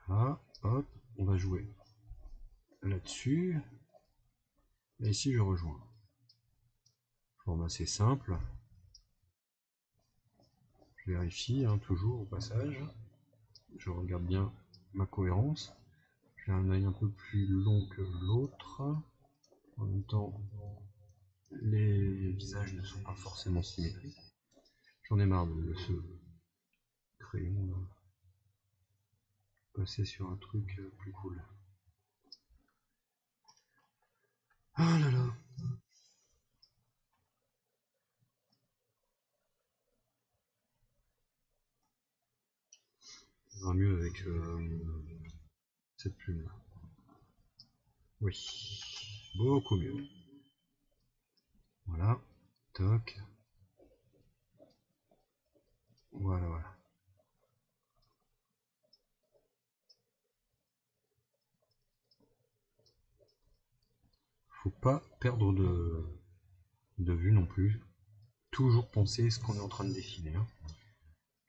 A: Voilà, hop, on va jouer là-dessus. Et ici je rejoins. Forme assez simple. Je vérifie hein, toujours au passage. Je regarde bien ma cohérence. J'ai un œil un peu plus long que l'autre. En même temps, les visages ne sont pas forcément symétriques. J'en ai marre de ce crayon. Passer sur un truc plus cool. Ah là là. Ça va mieux avec cette plume là. Oui, beaucoup mieux. Voilà, toc. Voilà, voilà. Faut pas perdre de vue non plus. Toujours penser ce qu'on est en train de dessiner, hein.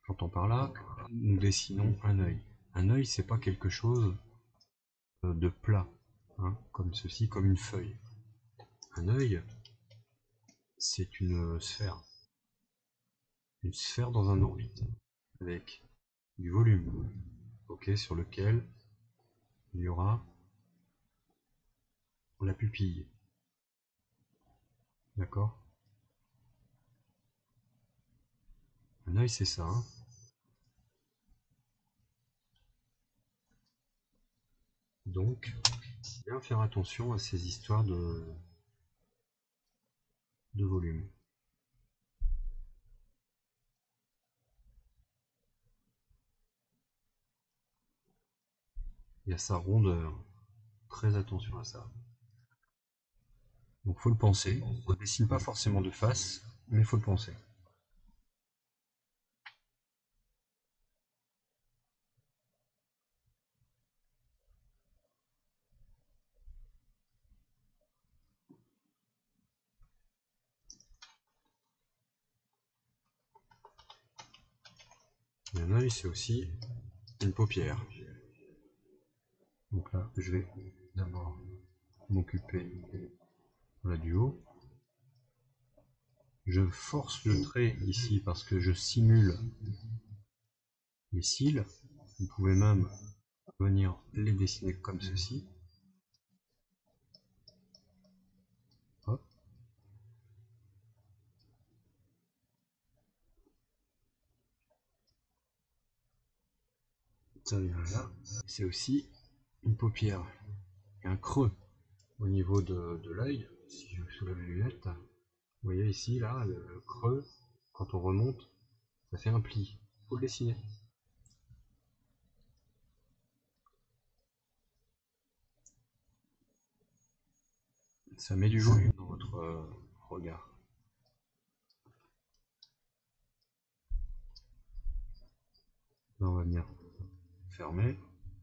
A: J'entends par là que nous dessinons un œil. Un œil, c'est pas quelque chose de plat, hein, comme ceci, comme une feuille. Un œil, c'est une sphère dans un orbite, avec du volume, ok, sur lequel il y aura la pupille, d'accord? Un œil, c'est ça, hein. Donc, bien faire attention à ces histoires de volume. Il y a sa rondeur. Très attention à ça. Donc faut le penser. On ne dessine pas forcément de face, mais faut le penser. Et un œil, c'est aussi une paupière. Donc là, je vais d'abord m'occuper du haut. Je force le trait ici parce que je simule les cils. Vous pouvez même venir les dessiner comme ceci. Hop. Ça vient là. C'est aussi une paupière et un creux au niveau de l'œil. Si je soulève les lunettes, vous voyez ici, là, le creux, quand on remonte, ça fait un pli. Il faut le dessiner. Ça met du volume dans votre regard. Là, on va venir fermer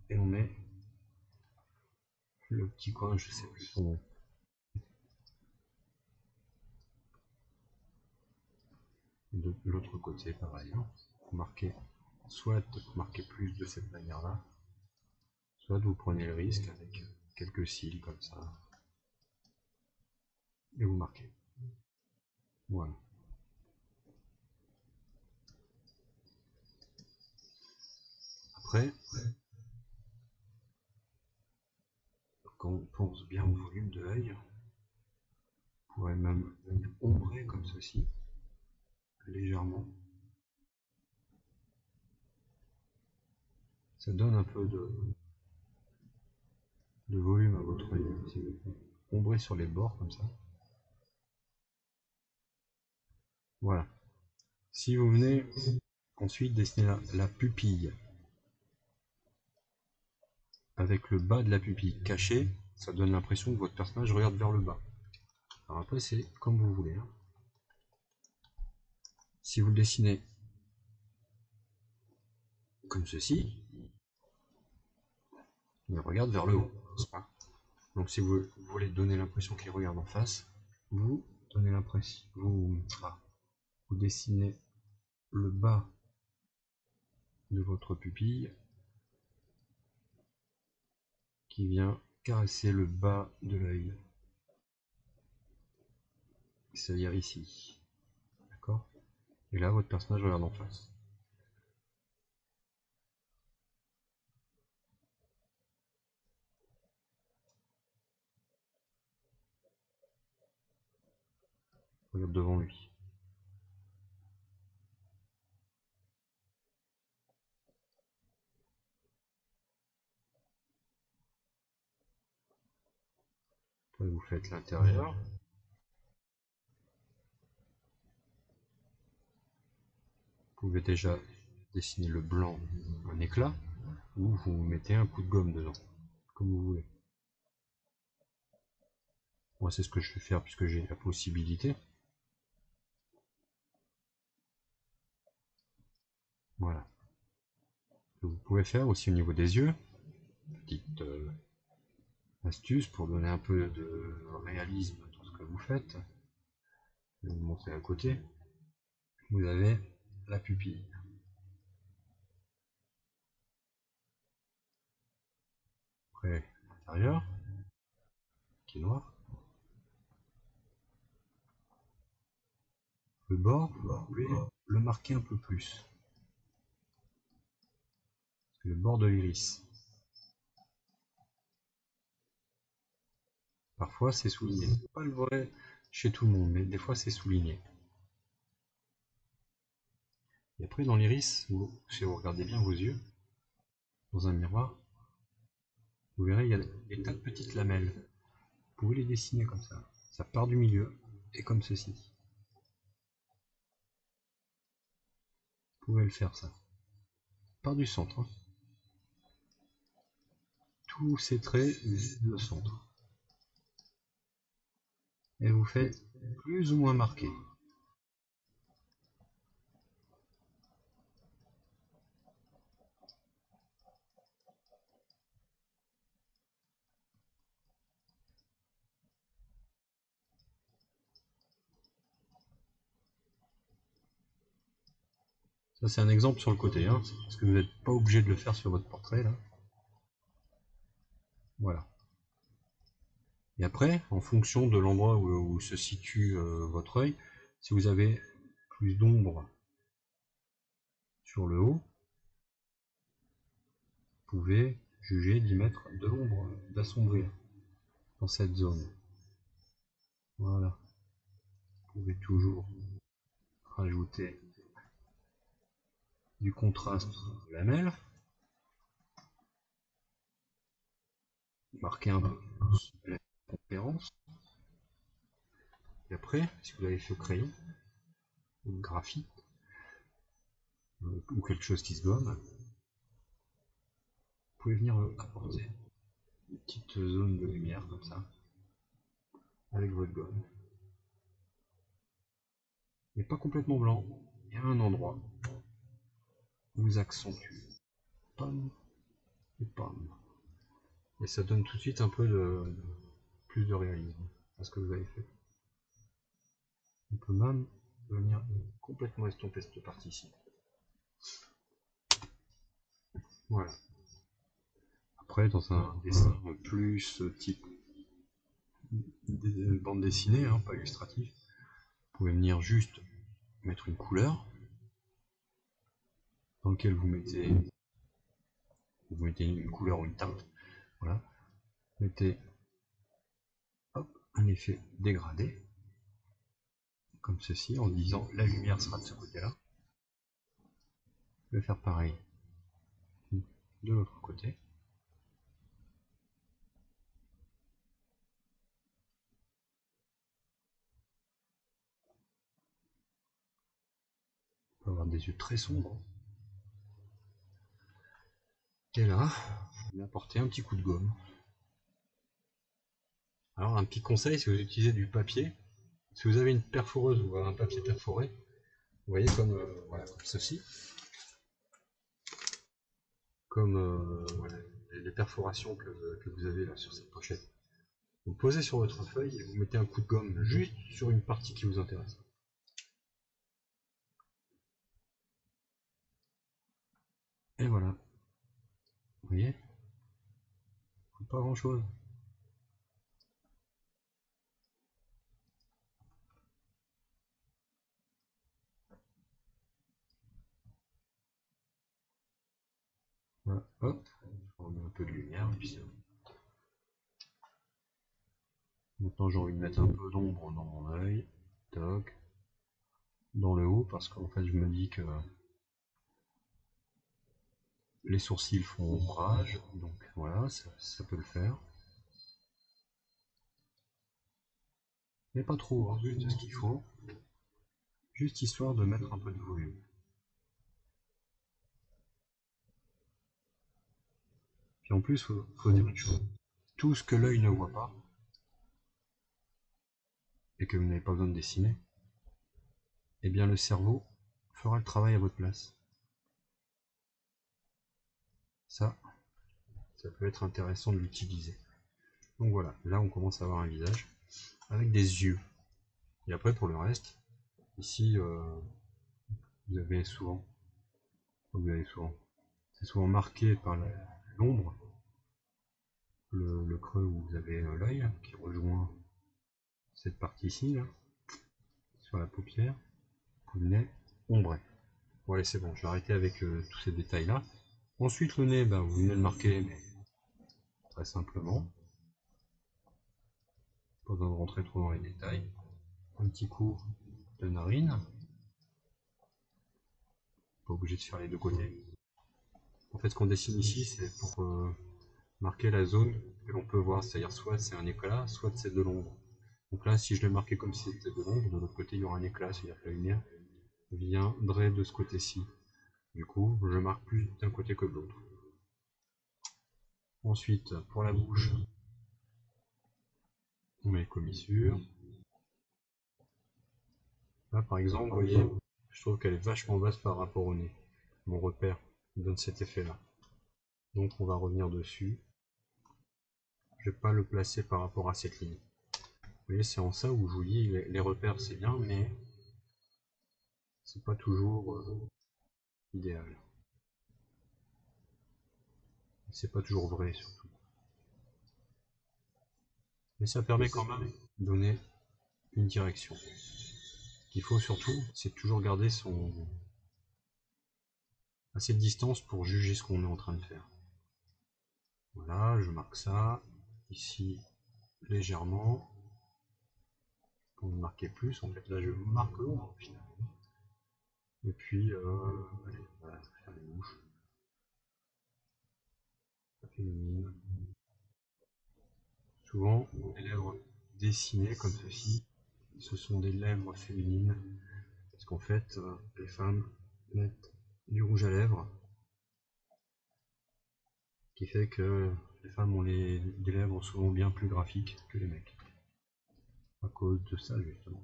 A: et on met le petit coin, je sais plus son nom. De l'autre côté, pareil. Vous marquez, soit vous marquez plus de cette manière-là, soit vous prenez le risque avec quelques cils comme ça et vous marquez. Voilà. Après, quand on pense bien au volume de l'œil, on pourrait même venir ombrer comme ceci, légèrement. Ça donne un peu de volume à votre œil. Si vous ombrez sur les bords comme ça. Voilà. Si vous venez ensuite dessiner la pupille, avec le bas de la pupille caché, ça donne l'impression que votre personnage regarde vers le bas. Alors après, c'est comme vous voulez. Si vous le dessinez comme ceci, il regarde vers le haut, n'est-ce pas? Donc si vous voulez donner l'impression qu'il regarde en face, vous donnez l'impression, vous dessinez le bas de votre pupille qui vient caresser le bas de l'œil, c'est-à-dire ici. D'accord? Et là, votre personnage regarde en face. Regarde devant lui. Après, vous faites l'intérieur. Vous pouvez déjà dessiner le blanc, un éclat, ou vous mettez un coup de gomme dedans, comme vous voulez. Moi, c'est ce que je vais faire puisque j'ai la possibilité. Voilà. Vous pouvez faire aussi au niveau des yeux, petite astuce pour donner un peu de réalisme dans ce que vous faites. Je vais vous montrer à côté. Vous avez la pupille. Après, l'intérieur, qui est noir. Le bord, vous pouvez le marquer un peu plus. Le bord de l'iris. Parfois, c'est souligné. C'est pas le vrai chez tout le monde, mais des fois, c'est souligné. Et après, dans l'iris, si vous regardez bien vos yeux, dans un miroir, vous verrez, il y a des tas de petites lamelles. Vous pouvez les dessiner comme ça. Ça part du milieu, et comme ceci. Vous pouvez le faire ça. Part du centre. Hein. Tous ces traits visent le centre. Et vous faites plus ou moins marqué. Ça c'est un exemple sur le côté, hein, parce que vous n'êtes pas obligé de le faire sur votre portrait là. Voilà. Et après, en fonction de l'endroit où se situe votre œil, si vous avez plus d'ombre sur le haut, vous pouvez juger d'y mettre de l'ombre, d'assombrir dans cette zone. Voilà. Vous pouvez toujours rajouter du contraste de lamelle, marquer un peu la conférence. Et après, si vous l'avez fait au crayon, ou graphite, ou quelque chose qui se gomme, vous pouvez venir apporter une petite zone de lumière comme ça, avec votre gomme. Mais pas complètement blanc, il y a un endroit où vous accentuez. Pam et pam. Et ça donne tout de suite un peu plus de réalisme à ce que vous avez fait. On peut même venir complètement estomper cette partie-ci. Voilà. Après, dans un dessin plus type bande dessinée, hein, pas illustratif, vous pouvez venir juste mettre une couleur dans laquelle vous mettez une couleur ou une teinte. Voilà. Mettez hop, un effet dégradé, comme ceci, en disant la lumière sera de ce côté-là. Je vais faire pareil de l'autre côté. On peut avoir des yeux très sombres. Et là, on va apporter un petit coup de gomme. Alors un petit conseil, si vous utilisez du papier, si vous avez une perforeuse ou un papier perforé, vous voyez comme, voilà, comme ceci, comme voilà, les perforations que vous avez là sur cette pochette. Vous posez sur votre feuille et vous mettez un coup de gomme juste sur une partie qui vous intéresse. Et voilà. Vous voyez, pas grand chose. Voilà. Hop, on met un peu de lumière et puis c'est bon. Maintenant j'ai envie de mettre un peu d'ombre dans mon œil, toc, dans le haut parce qu'en fait je me dis que les sourcils font ombrage, donc voilà, ça peut le faire. Mais pas trop, hein, juste ce qu'il faut, juste histoire de mettre un peu de volume. Puis en plus, faut dire une chose, tout ce que l'œil ne voit pas, et que vous n'avez pas besoin de dessiner, eh bien le cerveau fera le travail à votre place. Ça peut être intéressant de l'utiliser. Donc voilà, là on commence à avoir un visage avec des yeux. Et après pour le reste, ici vous avez souvent, c'est souvent marqué par l'ombre, le creux où vous avez l'œil qui rejoint cette partie ici, là, sur la paupière, vous venez ombrer. Ouais, c'est bon, je vais arrêter avec tous ces détails là. Ensuite le nez, ben, vous venez le marquer, mais très simplement. Pas besoin de rentrer trop dans les détails. Un petit coup de narine. Pas obligé de faire les deux côtés. En fait, ce qu'on dessine ici, c'est pour marquer la zone que l'on peut voir, c'est-à-dire soit c'est un éclat, soit c'est de l'ombre. Donc là, si je le marquais comme si c'était de l'ombre, de l'autre côté il y aura un éclat, c'est-à-dire que la lumière viendrait de ce côté-ci. Du coup, je marque plus d'un côté que de l'autre. Ensuite, pour la bouche, on met les commissures. Là, par exemple, vous voyez, je trouve qu'elle est vachement basse par rapport au nez. Mon repère donne cet effet-là. Donc on va revenir dessus. Je vais pas le placer par rapport à cette ligne. Vous voyez, c'est en ça où je vous dis, les repères c'est bien, mais c'est pas toujours idéal. C'est pas toujours vrai surtout. Mais ça permet quand même de donner une direction. Ce qu'il faut surtout, c'est toujours garder assez de distance pour juger ce qu'on est en train de faire. Voilà, je marque ça. Ici, légèrement. Pour marquer plus, en fait, là je marque l'ombre finalement. Et puis, allez, voilà, faire les bouches. Féminine. Souvent, les lèvres dessinées comme ceci, ce sont des lèvres féminines. Parce qu'en fait, les femmes mettent du rouge à lèvres, qui fait que les femmes ont des lèvres souvent bien plus graphiques que les mecs. À cause de ça, justement.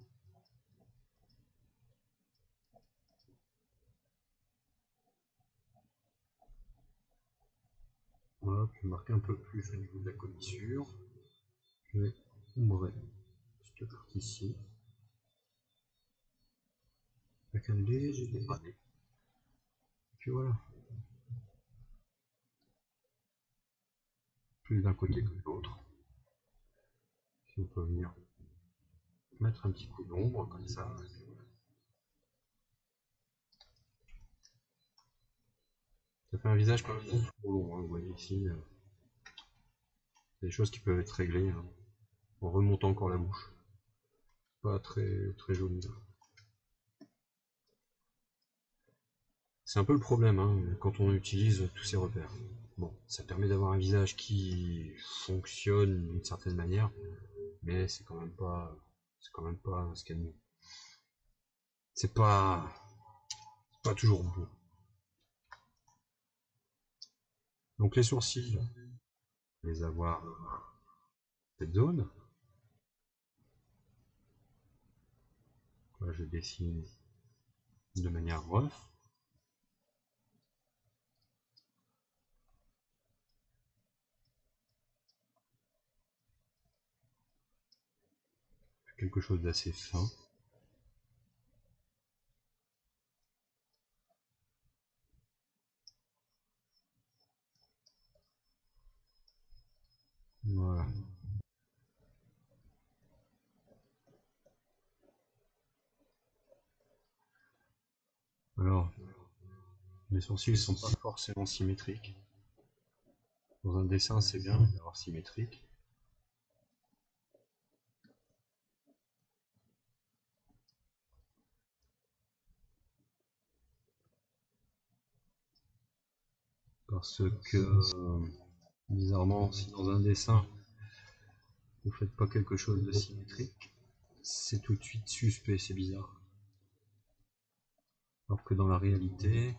A: Hop, je vais marquer un peu plus au niveau de la commissure. Je vais ombrer cette partie-ci. Avec un léger dégradé. Et puis voilà. Plus d'un côté que de l'autre. Si on peut venir mettre un petit coup d'ombre comme ça. Ça fait un visage quand même trop long, hein, vous voyez ici. Des choses qui peuvent être réglées hein, en remontant encore la bouche. Pas très, très joli. C'est un peu le problème hein, quand on utilise tous ces repères. Bon, ça permet d'avoir un visage qui fonctionne d'une certaine manière, mais c'est quand même pas ce qu'il y a de mieux. C'est pas toujours beau. Donc les sourcils, les avoir cette zone. Là, je dessine de manière rough. Quelque chose d'assez fin. Voilà. Alors, les sourcils sont pas forcément symétriques. Dans un dessin, c'est bien d'avoir symétrique. Parce que, bizarrement, si dans un dessin, vous faites pas quelque chose de symétrique, c'est tout de suite suspect, c'est bizarre. Alors que dans la réalité,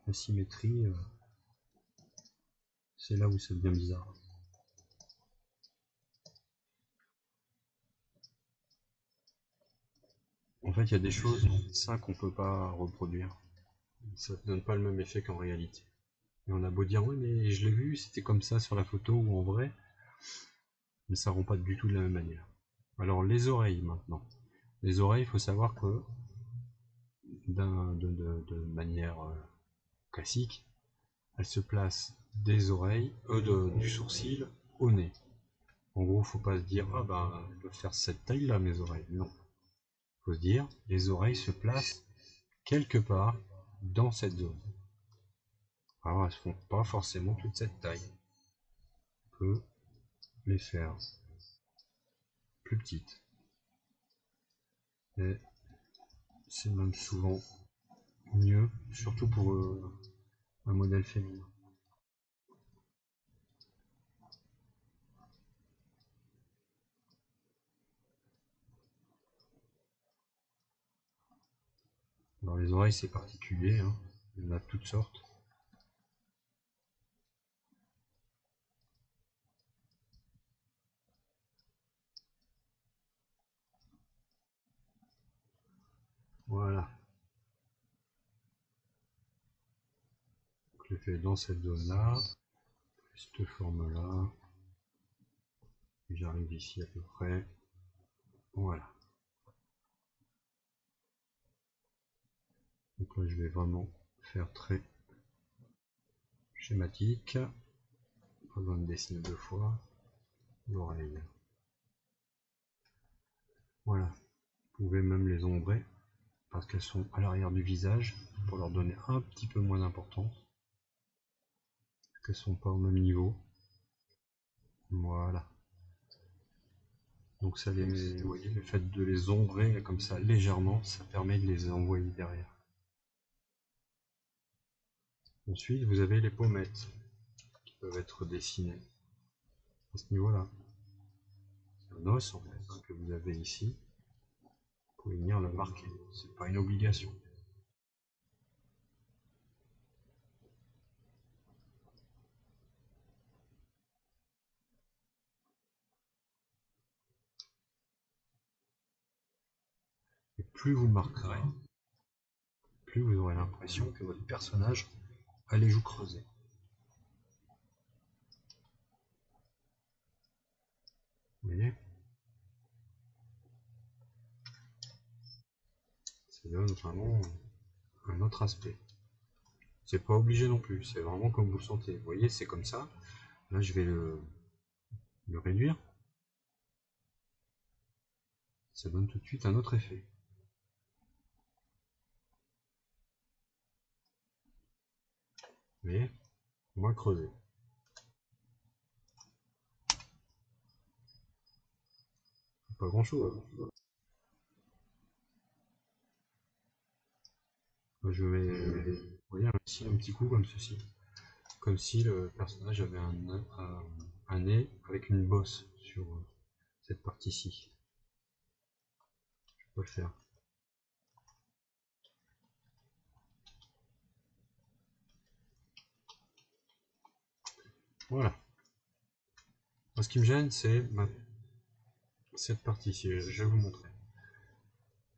A: la symétrie, c'est là où ça devient bizarre. En fait, il y a des choses dans le dessin qu'on peut pas reproduire. Ça ne donne pas le même effet qu'en réalité. Et on a beau dire, oui, mais je l'ai vu, c'était comme ça sur la photo ou en vrai, mais ça rend pas du tout de la même manière. Alors, les oreilles maintenant. Les oreilles, il faut savoir que, de manière classique, elles se placent des oreilles, du sourcil au nez. En gros, faut pas se dire, ah ben, elles doivent faire cette taille-là, mes oreilles. Non. Faut se dire, les oreilles se placent quelque part dans cette zone. Alors, elles ne font pas forcément toute cette taille. On peut les faire plus petites. Et c'est même souvent mieux, surtout pour un modèle féminin. Alors les oreilles c'est particulier, hein. Il y en a de toutes sortes. Voilà. Donc, je le fais dans cette zone là, cette forme là. J'arrive ici à peu près. Voilà. Donc là je vais vraiment faire très schématique. Pas besoin de dessiner deux fois. L'oreille. Voilà. Vous pouvez même les ombrer parce qu'elles sont à l'arrière du visage pour leur donner un petit peu moins d'importance. Qu'elles sont pas au même niveau. Voilà. Donc ça les, vous voyez, le fait de les ombrer comme ça légèrement, ça permet de les envoyer derrière. Ensuite, vous avez les pommettes qui peuvent être dessinées à ce niveau-là. C'est un os en fait que vous avez ici. Vous pouvez venir le marquer. C'est pas une obligation. Et plus vous marquerez, plus vous aurez l'impression que votre personnage a les joues creusées. Vous voyez? Ça donne vraiment un autre aspect. C'est pas obligé non plus, c'est vraiment comme vous le sentez. Vous voyez, c'est comme ça. Là, je vais le réduire. Ça donne tout de suite un autre effet. Vous voyez? Moins creusé. Pas grand chose. Je vais, vous voyez, ici un petit coup comme ceci. Comme si le personnage avait un nez avec une bosse sur cette partie-ci. Je peux le faire. Voilà. Moi, ce qui me gêne, c'est cette partie-ci. Je vais vous montrer.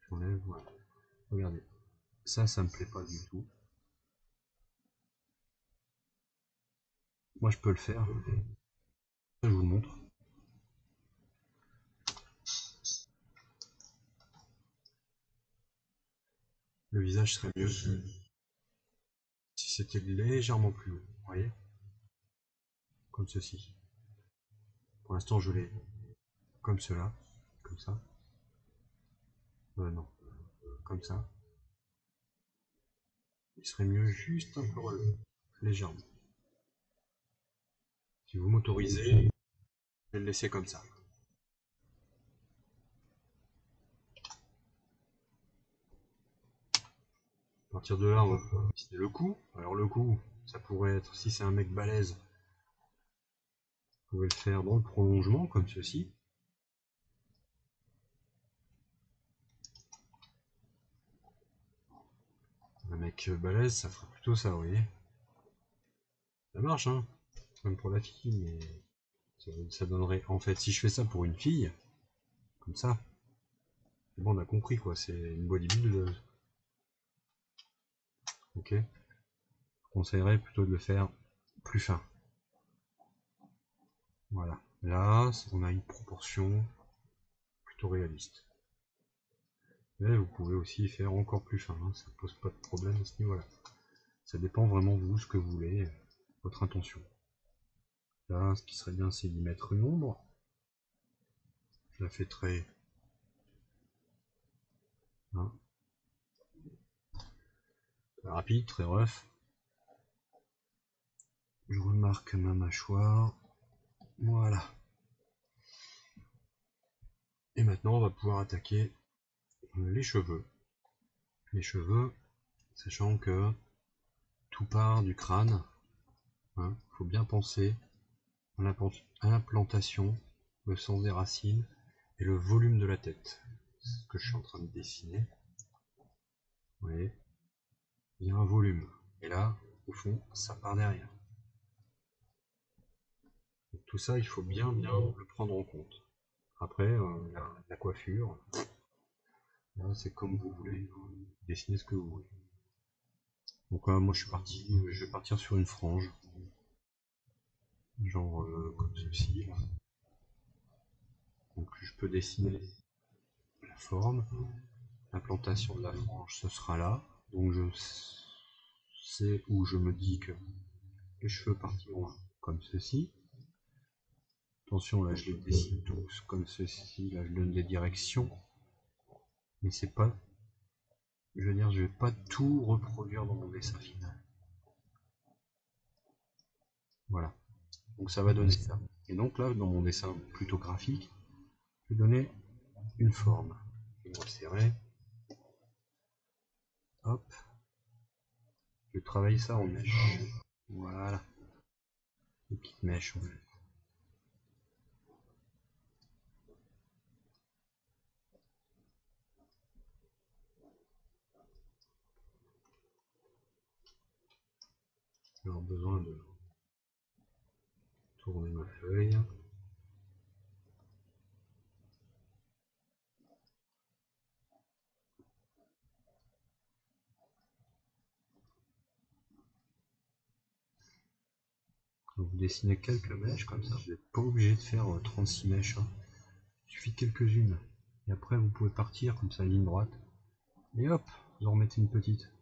A: J'enlève, voilà. Regardez. Ça me plaît pas du tout. Moi, je peux le faire. Je vous montre. Le visage serait mieux si c'était légèrement plus haut. Vous voyez? Comme ceci. Pour l'instant, je l'ai comme cela. Comme ça. Non. Comme ça. Il serait mieux juste un peu relevé. Légèrement. Si vous m'autorisez, je vais le laisser comme ça. À partir de là, on va pouvoir dessiner le cou. Alors le cou, ça pourrait être, si c'est un mec balèze, vous pouvez le faire dans le prolongement, comme ceci. Un mec balèze, ça ferait plutôt ça, vous voyez. Ça marche, hein, même pour la fille, mais ça donnerait... En fait, si je fais ça pour une fille, comme ça, bon, on a compris, quoi, c'est une bodybuildeuse. Ok. Je conseillerais plutôt de le faire plus fin. Voilà. Là, on a une proportion plutôt réaliste. Mais vous pouvez aussi faire encore plus fin, hein, ça pose pas de problème à ce niveau-là. Ça dépend vraiment de vous, ce que vous voulez, votre intention. Là, ce qui serait bien, c'est d'y mettre une ombre. Je la fais très... Hein, très rapide, très rough. Je remarque ma mâchoire. Voilà. Et maintenant, on va pouvoir attaquer les cheveux. Les cheveux, sachant que tout part du crâne. Hein, faut bien penser à l'implantation, le sens des racines et le volume de la tête. C'est ce que je suis en train de dessiner. Vous voyez, il y a un volume. Et là, au fond, ça part derrière. Donc, tout ça, il faut bien le prendre en compte. Après, la coiffure, c'est comme vous voulez, dessinez ce que vous voulez. Donc moi je vais partir sur une frange, genre comme ceci. Là. Donc je peux dessiner la forme, l'implantation de la frange ce sera là. Donc je sais où je me dis que les cheveux partiront comme ceci. Attention, là je les dessine tous comme ceci, là je donne des directions. Mais c'est pas, je veux dire, je vais pas tout reproduire dans mon dessin final. Voilà. Donc ça va donner ça. Et donc là, dans mon dessin plutôt graphique, je vais donner une forme. Je vais resserrer. Hop. Je vais travailler ça en mèche. Voilà. Des petites mèches en fait. J'ai besoin de tourner ma feuille. Donc, vous dessinez quelques mèches comme ça. Vous n'êtes pas obligé de faire 36 mèches. Hein. Il suffit de quelques-unes. Et après, vous pouvez partir comme ça, ligne droite. Et hop, vous en remettez une petite.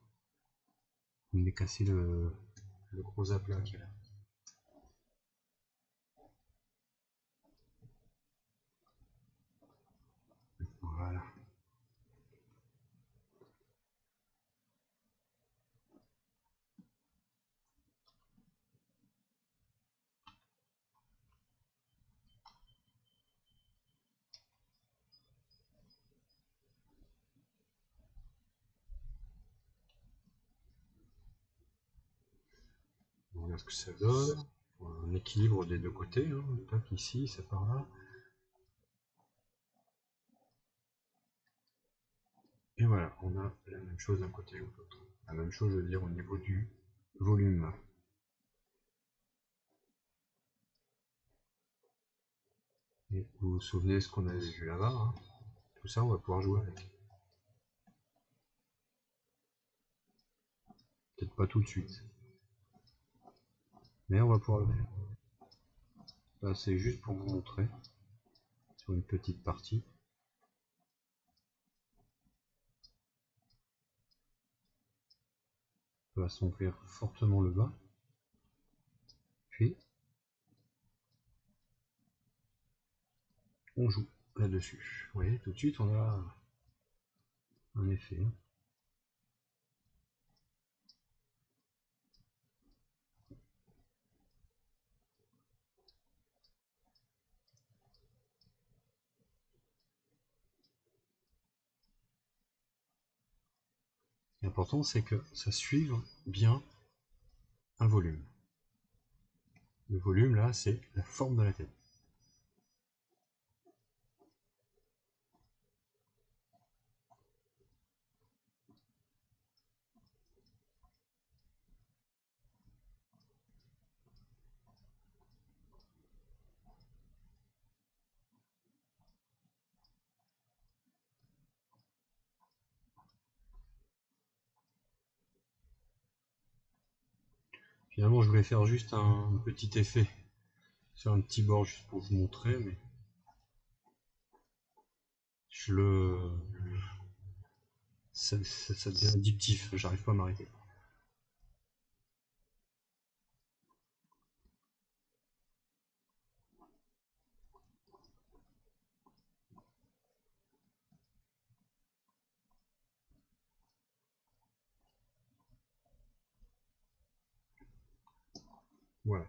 A: Vous venez casser le gros aplat qui est là. Voilà. Voilà ce que ça donne. Un équilibre des deux côtés. Hein. Tac ici, ça part là. Et voilà, on a la même chose d'un côté ou de l'autre. La même chose, je veux dire, au niveau du volume. Et vous vous souvenez ce qu'on avait vu là-bas, hein. Tout ça, on va pouvoir jouer avec. Peut-être pas tout de suite. Mais on va pouvoir le faire. Là, c'est juste pour vous montrer, sur une petite partie. On va s'ouvrir fortement le bas. Puis, on joue là-dessus. Vous voyez, tout de suite, on a un effet. L'important, c'est que ça suive bien un volume. Le volume, là, c'est la forme de la tête. Finalement, je voulais faire juste un petit effet sur un petit bord juste pour vous montrer, mais ça devient addictif, j'arrive pas à m'arrêter. Voilà.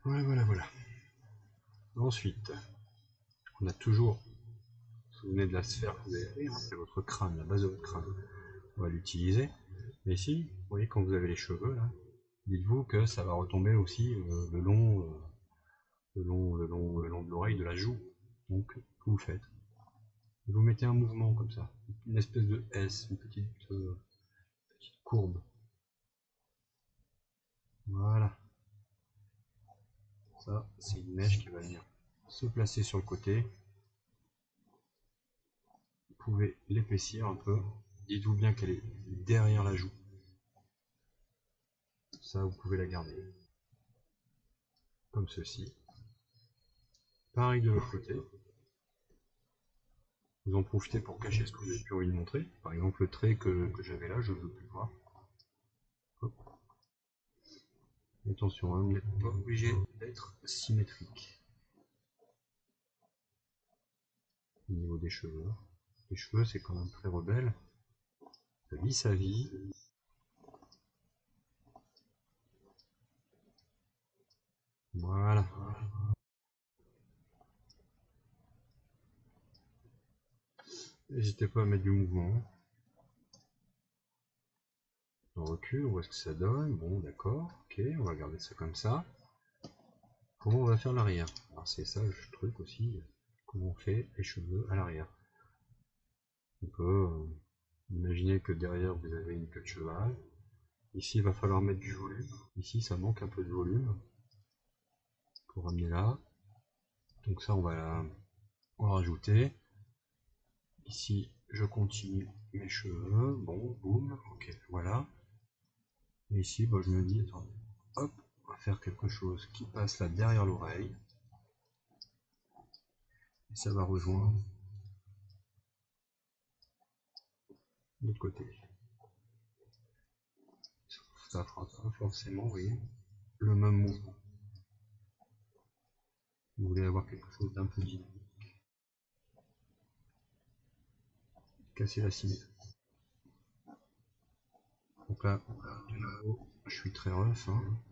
A: Voilà. Ensuite, on a toujours, vous vous souvenez de la sphère que vous avez fait, hein, c'est votre crâne, la base de votre crâne. On va l'utiliser. Mais ici, vous voyez, quand vous avez les cheveux, là, dites-vous que ça va retomber aussi le long de l'oreille, de la joue. Donc, vous faites. Vous mettez un mouvement comme ça, une espèce de S, une petite courbe. Voilà. Ça, c'est une mèche qui va venir se placer sur le côté. Vous pouvez l'épaissir un peu. Dites-vous bien qu'elle est derrière la joue. Ça, vous pouvez la garder. Comme ceci. Pareil de l'autre côté. Vous en profitez pour cacher ce que vous avez plus envie de montrer. Par exemple, le trait que j'avais là, je ne veux plus le voir. Hop. Attention, hein, vous n'êtes pas obligé d'être symétrique. Au niveau des cheveux. Les cheveux, c'est quand même très rebelle. Ça vit sa vie. Voilà. N'hésitez pas à mettre du mouvement. On recule, on voit ce que ça donne. Bon, d'accord. Ok, on va garder ça comme ça. Comment on va faire l'arrière? Alors c'est ça le truc aussi. Comment on fait les cheveux à l'arrière? On peut imaginer que derrière vous avez une queue de cheval. Ici il va falloir mettre du volume. Ici ça manque un peu de volume. Pour ramener là. Donc ça on va rajouter. Ici je continue mes cheveux. Bon, boum, ok, voilà. Et ici bah, je me dis, attends, hop, on va faire quelque chose qui passe là derrière l'oreille. Et ça va rejoindre l'autre côté. Ça fera pas forcément, vous voyez, le même mouvement. Vous voulez avoir quelque chose d'un peu dynamique. Casser la symétrie. Donc là, de nouveau, je suis très rough. Hein.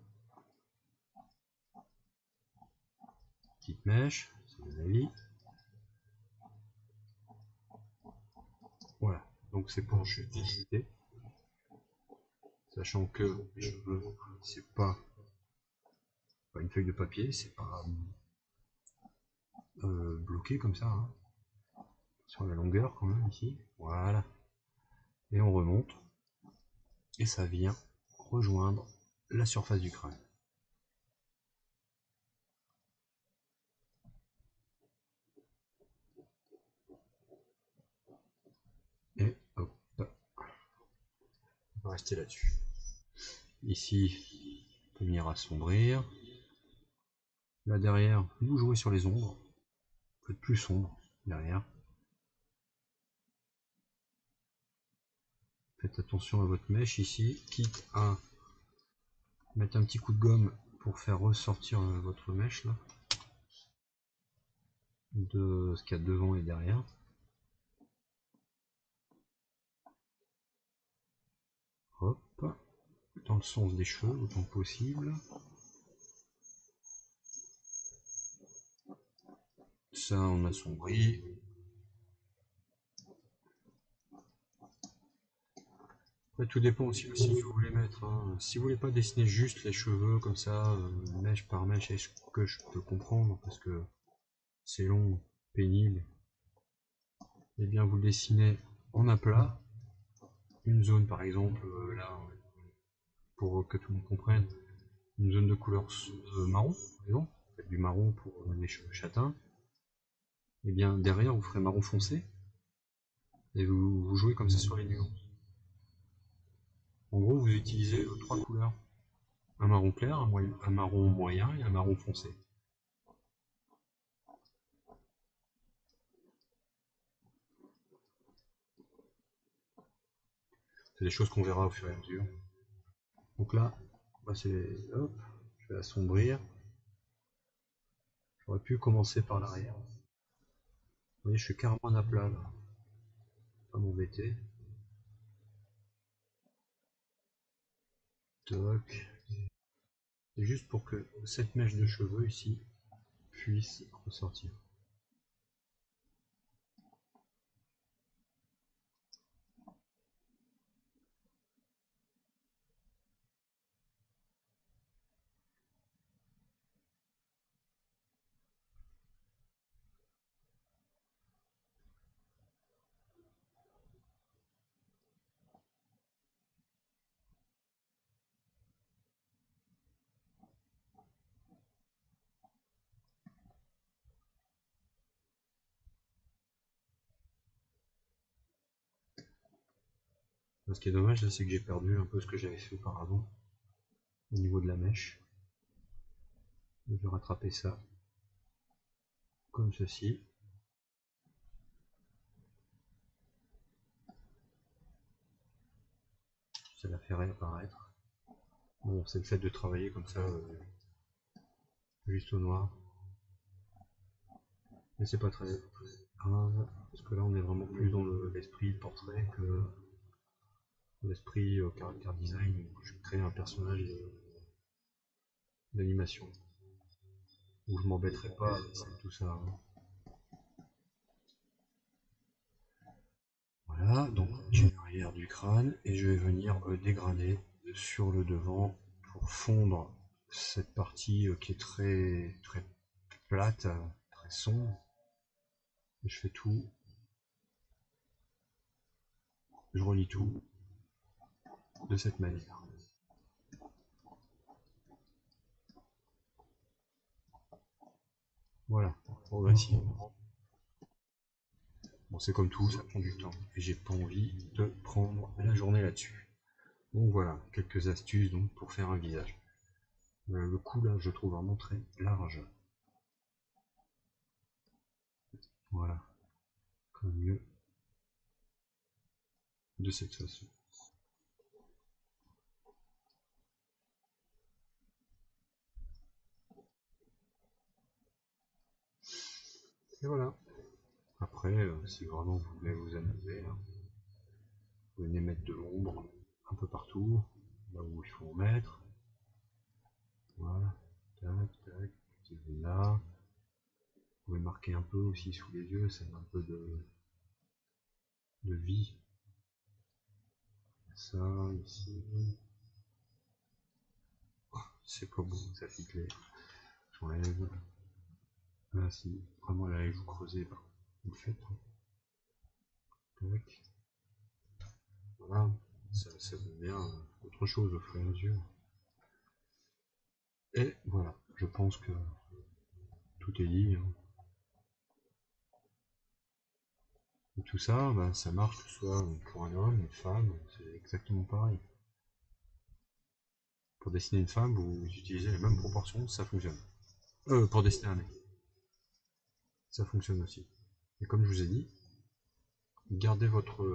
A: Petite mèche, c'est mon avis. Voilà, donc c'est pour justifier. Sachant que les cheveux, c'est pas une feuille de papier, c'est pas bloqué comme ça. Hein. Sur la longueur quand même ici. Voilà. Et on remonte. Et ça vient rejoindre la surface du crâne. Et hop, on va rester là-dessus. Ici, on peut venir assombrir. Là derrière, vous jouez sur les ombres. Vous faites plus sombre derrière. Faites attention à votre mèche ici, quitte à mettre un petit coup de gomme pour faire ressortir votre mèche là, de ce qu'il y a devant et derrière. Hop, dans le sens des cheveux autant que possible. Ça on assombrit. Après, tout dépend aussi de ce que vous voulez mettre. Hein. Si vous voulez pas dessiner juste les cheveux comme ça, mèche par mèche, est-ce que je peux comprendre parce que c'est long, pénible. Et bien vous le dessinez en aplat. Une zone par exemple, là, pour que tout le monde comprenne, une zone de couleur marron, par exemple, du marron pour les cheveux châtains. Et bien derrière vous ferez marron foncé et vous jouez comme ça sur les nuances. En gros vous utilisez trois couleurs, un marron clair, un marron moyen et un marron foncé. C'est des choses qu'on verra au fur et à mesure. Donc là, bah c'est hop, je vais assombrir. J'aurais pu commencer par l'arrière. Vous voyez, je suis carrément à plat là. Pas m'embêter. Toc. C'est juste pour que cette mèche de cheveux ici puisse ressortir. Ce qui est dommage, c'est que j'ai perdu un peu ce que j'avais fait auparavant au niveau de la mèche. Je vais rattraper ça comme ceci. Ça la fait réapparaître. Bon, c'est le fait de travailler comme ça, juste au noir. Mais c'est pas très grave, parce que là on est vraiment plus dans l'esprit portrait que l'esprit caractère design, où je crée un personnage d'animation. Où je m'embêterai pas avec tout ça. Hein. Voilà, donc j'ai l'arrière du crâne et je vais venir dégrader sur le devant pour fondre cette partie qui est très plate, très sombre. Et je fais tout, je relie tout de cette manière. Voilà, progressivement. Bon, c'est comme tout, ça prend du temps. Et j'ai pas envie de prendre la journée là-dessus. Donc voilà, quelques astuces donc pour faire un visage. Le cou là, je trouve vraiment très large. Voilà, comme mieux de cette façon. Et voilà. Après, si vraiment vous voulez vous amuser, hein, vous venez mettre de l'ombre un peu partout, là où il faut en mettre. Voilà, tac, tac, petit peu là. Vous pouvez marquer un peu aussi sous les yeux, ça met un peu de vie. Ça, ici. C'est pas bon, ça ficle. J'enlève. Là, si vraiment là, vous creusez, bah, vous le faites. Hein. Tac. Voilà, ça devient autre chose au fur et à mesure. Et voilà, je pense que tout est dit. Hein. Et tout ça, bah, ça marche que ce soit pour un homme, une femme, c'est exactement pareil. Pour dessiner une femme, vous utilisez les mêmes proportions, ça fonctionne. Pour dessiner un mec, ça fonctionne aussi. Et comme je vous ai dit, gardez votre...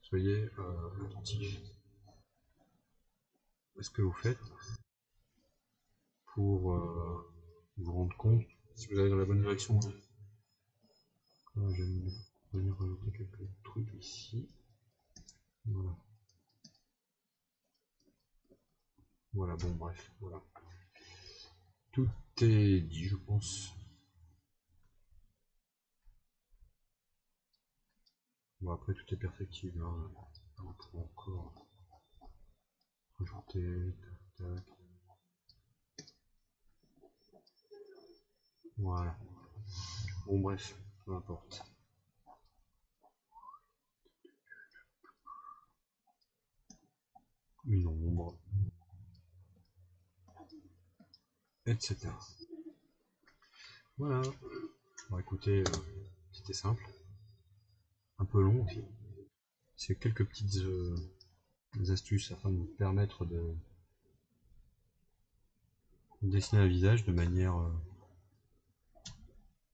A: soyez attentif à ce que vous faites pour vous rendre compte si vous allez dans la bonne direction. Là, je vais venir rajouter quelques trucs ici. Voilà. Voilà, bon, bref, voilà. Tout est dit, je pense. Bon, après, tout est perfectible. Hein. On peut encore rajouter. Tac, tac. Voilà. Bon, bref, peu importe. Une ombre, etc. Voilà. Bon, écoutez, c'était simple. Un peu long aussi. C'est quelques petites astuces afin de vous permettre de dessiner un visage de manière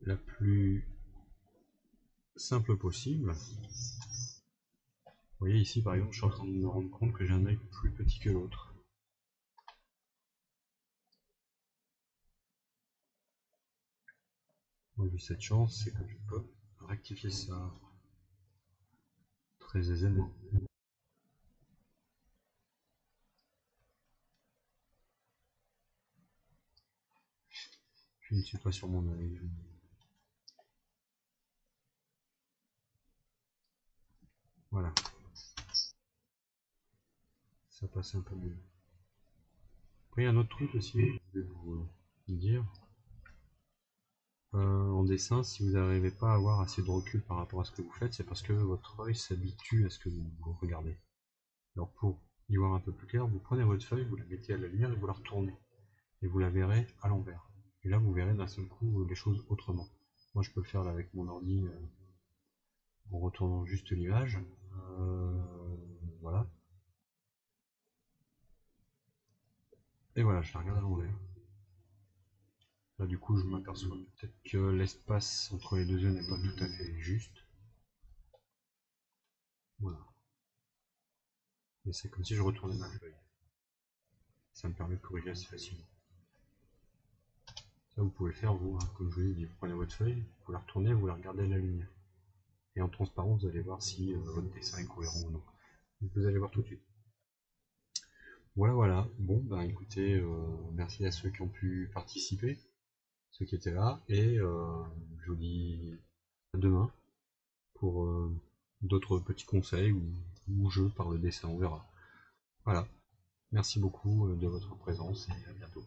A: la plus simple possible. Vous voyez ici par exemple, je suis en train de me rendre compte que j'ai un œil plus petit que l'autre. Moi j'ai cette chance, c'est que je peux rectifier ça très aisément. Je ne suis pas sur mon œil. Voilà. Ça passe un peu mieux. Après, il y a un autre truc aussi, je vais vous dire. En dessin, si vous n'arrivez pas à avoir assez de recul par rapport à ce que vous faites, c'est parce que votre œil s'habitue à ce que vous regardez. Alors pour y voir un peu plus clair, vous prenez votre feuille, vous la mettez à la lumière et vous la retournez. Et vous la verrez à l'envers. Et là, vous verrez d'un seul coup les choses autrement. Moi, je peux le faire là avec mon ordi en retournant juste l'image. Voilà. Et voilà, je la regarde à l'envers. Là, du coup, je m'aperçois peut-être que l'espace entre les deux yeux n'est pas tout à fait juste. Voilà. Et c'est comme si je retournais ma feuille. Ça me permet de corriger assez facilement. Ça, vous pouvez le faire, vous, hein. Comme je vous l'ai dit, vous prenez votre feuille, vous la retournez, vous la regardez à la lumière. Et en transparent, vous allez voir si votre dessin est cohérent ou non. Vous allez voir tout de suite. Voilà, voilà. Bon, ben écoutez, merci à ceux qui ont pu participer, ceux qui étaient là, et je vous dis à demain pour d'autres petits conseils ou jeux par le dessin, on verra. Voilà. Merci beaucoup de votre présence et à bientôt.